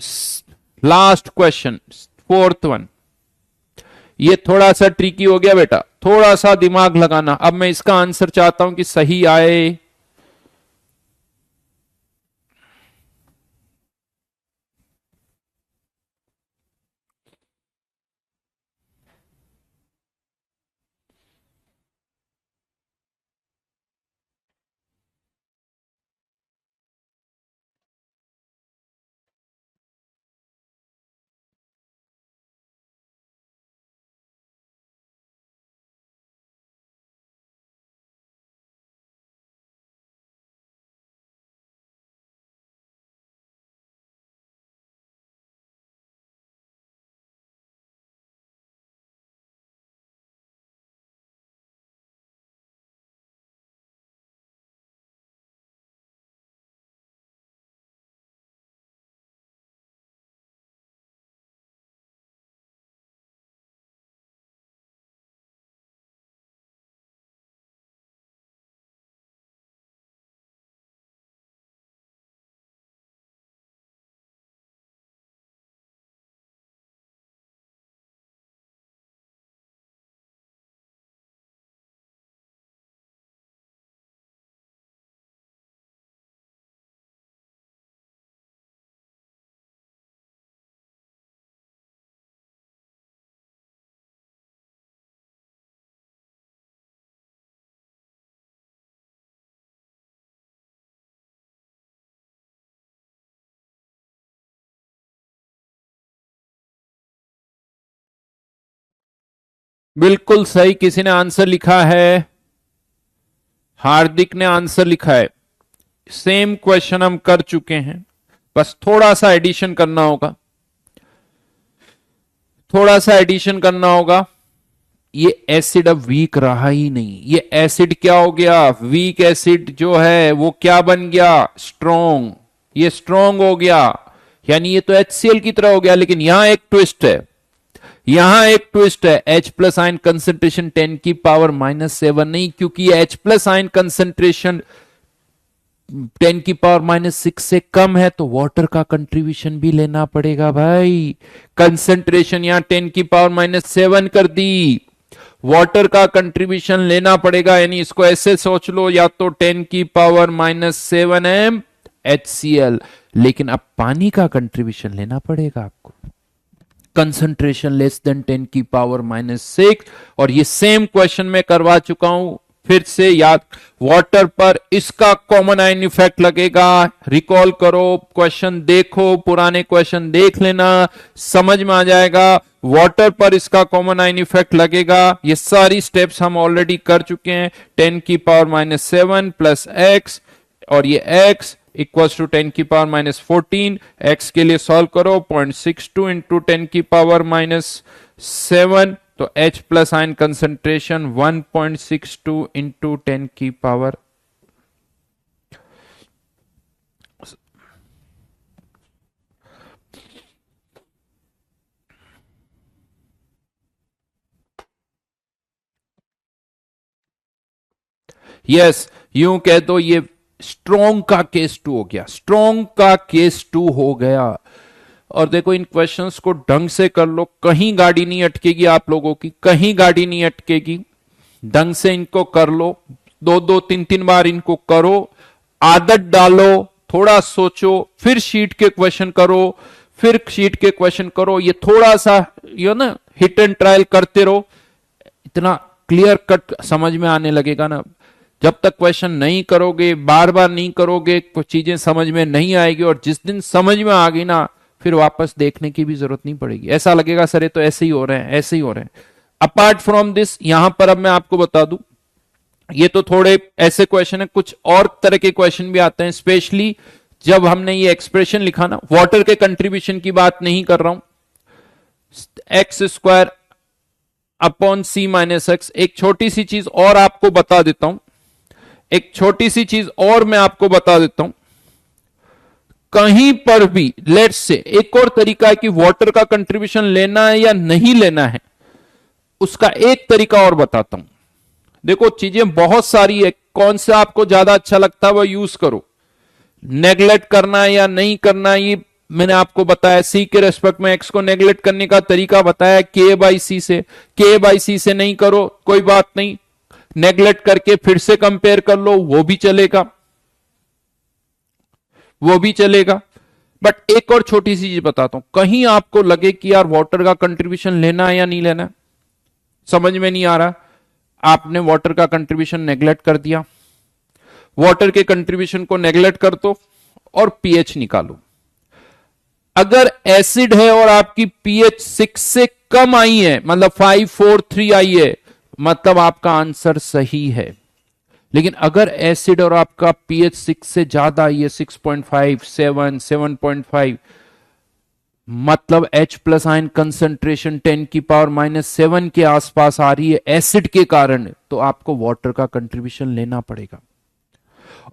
last question, fourth one. ये थोड़ा सा ट्रिकी हो गया बेटा, थोड़ा सा दिमाग लगाना। अब मैं इसका आंसर चाहता हूं कि सही आए। बिल्कुल सही, किसी ने आंसर लिखा है, हार्दिक ने आंसर लिखा है। सेम क्वेश्चन हम कर चुके हैं, बस थोड़ा सा एडिशन करना होगा, थोड़ा सा एडिशन करना होगा। ये एसिड अब वीक रहा ही नहीं, ये एसिड क्या हो गया, वीक एसिड जो है वो क्या बन गया, स्ट्रॉन्ग। ये स्ट्रॉन्ग हो गया, यानी ये तो HCl की तरह हो गया। लेकिन यहां एक ट्विस्ट है, यहां एक ट्विस्ट है, H प्लस आयन कंसेंट्रेशन 10⁻⁷ नहीं, क्योंकि H प्लस आयन कंसेंट्रेशन 10⁻�6 से कम है, तो वाटर का कंट्रीब्यूशन भी लेना पड़ेगा भाई। कंसेंट्रेशन यहां 10⁻⁷ कर दी, वाटर का कंट्रीब्यूशन लेना पड़ेगा। यानी इसको ऐसे सोच लो, या तो 10⁻⁷ m HCl, लेकिन अब पानी का कंट्रीब्यूशन लेना पड़ेगा आपको, कंसंट्रेशन लेस देन 10⁻�6। और ये सेम क्वेश्चन में करवा चुका हूं, फिर से याद, वाटर पर इसका कॉमन आयन इफेक्ट लगेगा। रिकॉल करो, क्वेश्चन देखो, पुराने क्वेश्चन देख लेना, समझ में आ जाएगा। वाटर पर इसका कॉमन आयन इफेक्ट लगेगा। ये सारी स्टेप्स हम ऑलरेडी कर चुके हैं। 10⁻⁷ प्लस x, और ये x इक्वल्स टू 10⁻⁴। x के लिए सॉल्व करो, 0.62 इंटू 10⁻⁷, तो H plus ion concentration 1.62 into 10⁻। Yes, यूं कह दो ये स्ट्रॉन्ग का केस 2 हो गया, स्ट्रॉन्ग का केस 2 हो गया। और देखो इन क्वेश्चंस को ढंग से कर लो, कहीं गाड़ी नहीं अटकेगी आप लोगों की, कहीं गाड़ी नहीं अटकेगी। ढंग से इनको कर लो, 2-2 3-3 बार इनको करो, आदत डालो, थोड़ा सोचो, फिर शीट के क्वेश्चन करो, फिर शीट के क्वेश्चन करो। ये थोड़ा सा ये ना हिट एंड ट्रायल करते रहो, इतना क्लियर कट समझ में आने लगेगा ना। जब तक क्वेश्चन नहीं करोगे, बार बार नहीं करोगे, कुछ चीजें समझ में नहीं आएगी। और जिस दिन समझ में आ गई ना, फिर वापस देखने की भी जरूरत नहीं पड़ेगी। ऐसा लगेगा सर ये तो ऐसे ही हो रहे हैं, ऐसे ही हो रहे हैं। अपार्ट फ्रॉम दिस, यहां पर अब मैं आपको बता दूं, ये तो थोड़े ऐसे क्वेश्चन है, कुछ और तरह के क्वेश्चन भी आते हैं। स्पेशली जब हमने ये एक्सप्रेशन लिखा ना, वाटर के कंट्रीब्यूशन की बात नहीं कर रहा हूं, एक्स स्क्वायर अपॉन सी माइनस एक्स। एक छोटी सी चीज और आपको बता देता हूं, एक छोटी सी चीज और मैं आपको बता देता हूं। कहीं पर भी लेट्स से एक और तरीका है कि वाटर का कंट्रीब्यूशन लेना है या नहीं लेना है, उसका एक तरीका और बताता हूं। देखो चीजें बहुत सारी है, कौन सा आपको ज्यादा अच्छा लगता है वो यूज करो। नेगलेक्ट करना है या नहीं करना है ये मैंने आपको बताया। सी के रेस्पेक्ट में एक्स को नेगलेक्ट करने का तरीका बताया के बाई सी से। के बाई सी से नहीं करो कोई बात नहीं, नेगलेक्ट करके फिर से कंपेयर कर लो, वो भी चलेगा, वो भी चलेगा। बट एक और छोटी सी चीज बताता हूं, कहीं आपको लगे कि यार वाटर का कंट्रीब्यूशन लेना है या नहीं लेना, समझ में नहीं आ रहा, आपने वाटर का कंट्रीब्यूशन नेगलेक्ट कर दिया, वाटर के कंट्रीब्यूशन को नेगलेक्ट कर दो और पीएच निकालो। अगर एसिड है और आपकी पीएच 6 से कम आई है, मतलब 543 आई है, मतलब आपका आंसर सही है। लेकिन अगर एसिड और आपका पीएच 6 से ज्यादा आई है, 6.5, 7, 7.5, मतलब H प्लस आयन कंसंट्रेशन 10 की पावर -7 के आसपास आ रही है एसिड के कारण, तो आपको वाटर का कंट्रीब्यूशन लेना पड़ेगा।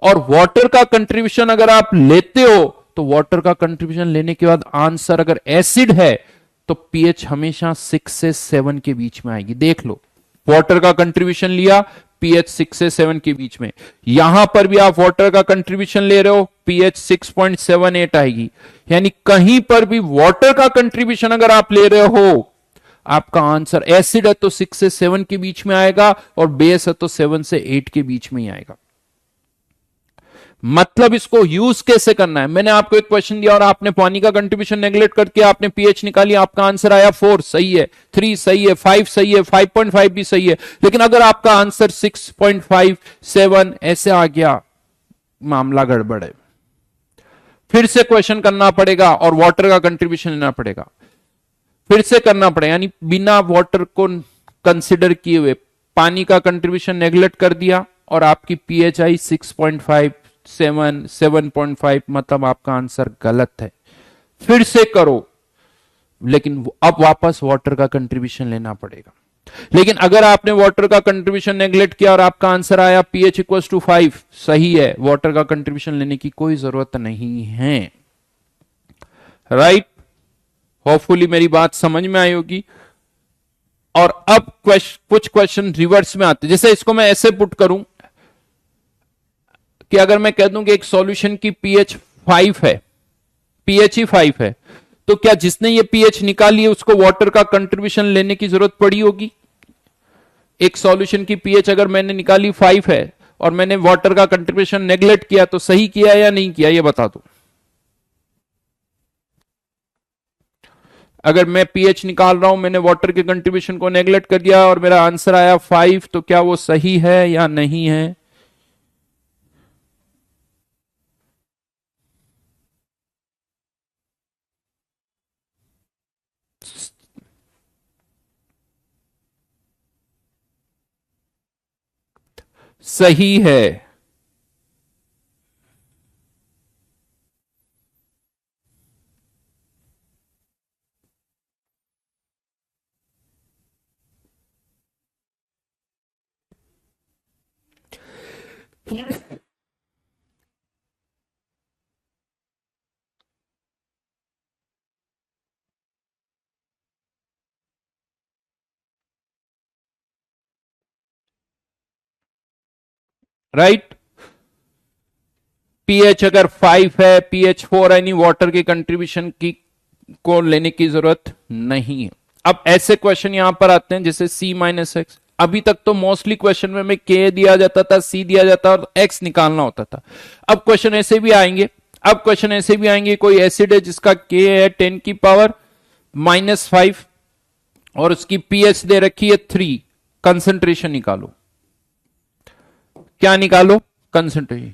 और वाटर का कंट्रीब्यूशन अगर आप लेते हो तो वाटर का कंट्रीब्यूशन लेने के बाद आंसर अगर एसिड है तो पीएच हमेशा 6 से 7 के बीच में आएगी। देख लो, वाटर का कंट्रीब्यूशन लिया, पीएच 6 से 7 के बीच में। यहां पर भी आप वाटर का कंट्रीब्यूशन ले रहे हो, पीएच 6.78 आएगी। यानी कहीं पर भी वाटर का कंट्रीब्यूशन अगर आप ले रहे हो, आपका आंसर एसिड है तो 6 से 7 के बीच में आएगा और बेस है तो 7 से 8 के बीच में ही आएगा। मतलब इसको यूज कैसे करना है, मैंने आपको एक क्वेश्चन दिया और आपने पानी का कंट्रीब्यूशन नेगलेक्ट करके आपने पीएच निकाली, आपका आंसर आया 4, सही है, 3 सही है, 5 सही है, 5.5 भी सही है। लेकिन अगर आपका आंसर 6.5, 7 ऐसे आ गया, मामला गड़बड़ है, फिर से क्वेश्चन करना पड़ेगा और वाटर का कंट्रीब्यूशन लेना पड़ेगा, फिर से करना पड़ेगा। यानी बिना वाटर को कंसिडर किए हुए पानी का कंट्रीब्यूशन नेगलेक्ट कर दिया और आपकी पीएच आई 6.5, 7, 7.5, मतलब आपका आंसर गलत है। फिर से करो, लेकिन अब वापस वाटर का कंट्रीब्यूशन लेना पड़ेगा। लेकिन अगर आपने वाटर का कंट्रीब्यूशन नेगलेक्ट किया और आपका आंसर आया पीएच इक्वल्स टू 5, सही है, वाटर का कंट्रीब्यूशन लेने की कोई जरूरत नहीं है। राइट, होपफुली मेरी बात समझ में आई होगी। और अब कुछ क्वेश्चन रिवर्स में आते, जैसे इसको मैं ऐसे पुट करूं कि अगर मैं कह दूं कि एक सॉल्यूशन की पीएच 5 है, पीएच ही 5 है, तो क्या जिसने ये पीएच निकाली है उसको वाटर का कंट्रीब्यूशन लेने की जरूरत पड़ी होगी? एक सॉल्यूशन की पीएच अगर मैंने निकाली 5 है और मैंने वाटर का कंट्रीब्यूशन नेगलेक्ट किया, तो सही किया या नहीं किया, ये बता दो। अगर मैं पीएच निकाल रहा हूं, मैंने वाटर के कंट्रीब्यूशन को नेगलेक्ट कर दिया और मेरा आंसर आया 5, तो क्या वो सही है या नहीं है? सही है। राइट, पीएच अगर 5 है, पीएच 4 है, नहीं, वाटर के कंट्रीब्यूशन की को लेने की जरूरत नहीं है। अब ऐसे क्वेश्चन यहां पर आते हैं जैसे C माइनस एक्स। अभी तक तो मोस्टली क्वेश्चन में K दिया जाता था, C दिया जाता और X निकालना होता था। अब क्वेश्चन ऐसे भी आएंगे, अब क्वेश्चन ऐसे भी आएंगे, कोई एसिड है जिसका K है 10 की पावर -5 और उसकी पीएच दे रखी है 3, कंसंट्रेशन निकालो। क्या निकालो? कंसंट्रेशन।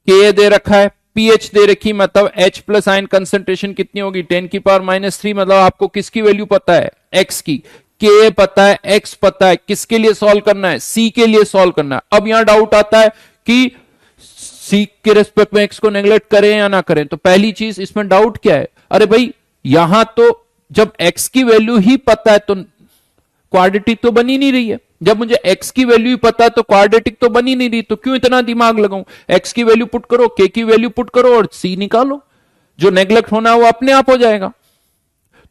के दे रखा है, पीएच दे रखी, मतलब H प्लस आयन कंसंट्रेशन कितनी होगी 10 की पावर -3, मतलब आपको किसकी वैल्यू पता है? X की। के पता है, X पता है, किसके लिए सॉल्व करना है? C के लिए सॉल्व करना है। अब यहां डाउट आता है कि C के रेस्पेक्ट में X को नेगलेक्ट करें या ना करें। तो पहली चीज इसमें डाउट क्या है? अरे भाई यहां तो जब x की वैल्यू ही पता है तो क्वाड्रेटिक तो बनी नहीं रही है। जब मुझे x की वैल्यू ही पता है तो क्वाड्रेटिक तो बनी नहीं रही, तो क्यों इतना दिमाग लगाऊं? x की वैल्यू पुट करो, k की वैल्यू पुट करो और c निकालो, जो नेग्लेक्ट होना है वो अपने आप हो जाएगा।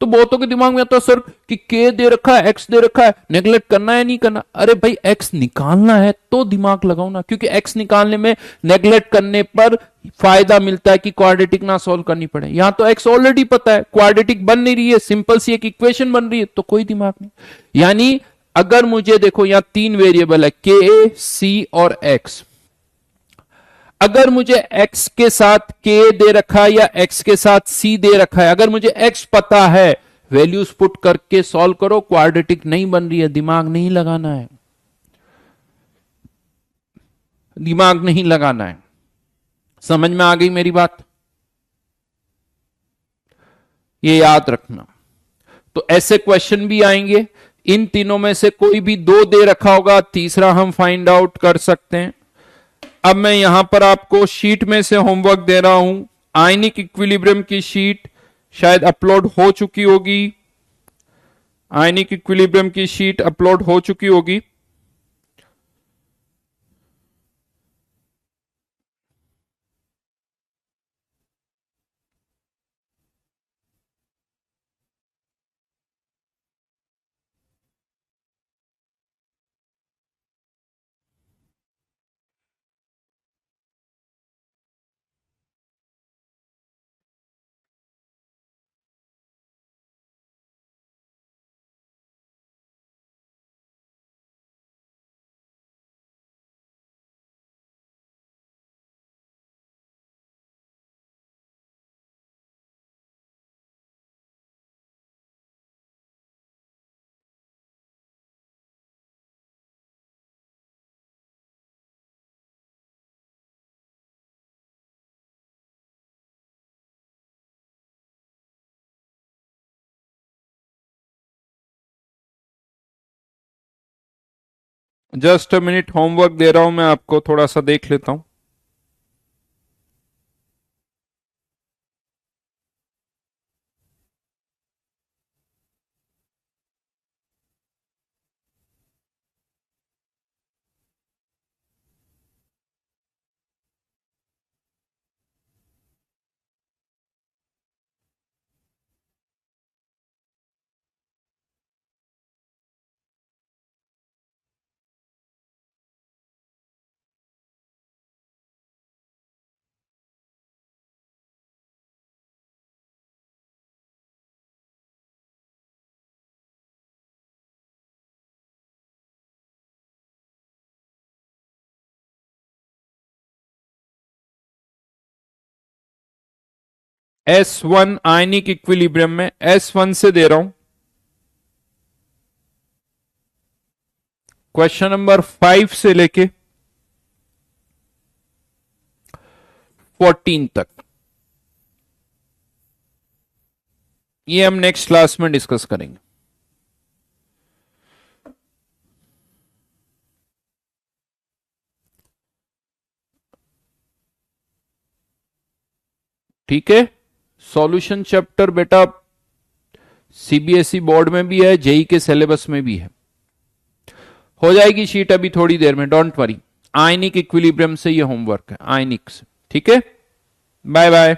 तो बहुतों के दिमाग में आता है सर कि k दे रखा है, x दे रखा है, नेग्लेक्ट करना है नहीं करना। अरे भाई x निकालना है तो दिमाग लगाओ ना, क्योंकि x निकालने में नेग्लेक्ट करने पर फायदा मिलता है कि क्वाड्रेटिक ना सॉल्व करनी पड़े। यहां तो x ऑलरेडी पता है, क्वाड्रेटिक बन नहीं रही है, सिंपल सी एक इक्वेशन बन रही है, तो कोई दिमाग नहीं। यानी अगर मुझे देखो यहां 3 वेरिएबल है, k, c और x। अगर मुझे x के साथ k दे रखा है या x के साथ c दे रखा है, अगर मुझे x पता है, वैल्यूज पुट करके सॉल्व करो, क्वाड्रेटिक नहीं बन रही है, दिमाग नहीं लगाना है, दिमाग नहीं लगाना है। समझ में आ गई मेरी बात? ये याद रखना। तो ऐसे क्वेश्चन भी आएंगे, इन तीनों में से कोई भी 2 दे रखा होगा, तीसरा हम फाइंड आउट कर सकते हैं। अब मैं यहां पर आपको शीट में से होमवर्क दे रहा हूं। आयनिक इक्विलिब्रियम की शीट शायद अपलोड हो चुकी होगी, आयनिक इक्विलिब्रियम की शीट अपलोड हो चुकी होगी। जस्ट अ मिनट, होमवर्क दे रहा हूं मैं आपको, थोड़ा सा देख लेता हूं। S1 आयनिक इक्विलिब्रियम में S1 से दे रहा हूं, क्वेश्चन नंबर 5 से लेके 14 तक। ये हम नेक्स्ट क्लास में डिस्कस करेंगे। ठीक है, सॉल्यूशन चैप्टर बेटा सीबीएसई बोर्ड में भी है, जेई के सिलेबस में भी है। हो जाएगी शीट अभी थोड़ी देर में, डोंट वरी। आयनिक इक्विलिब्रियम से ये होमवर्क है, आयनिक से। ठीक है, बाय बाय।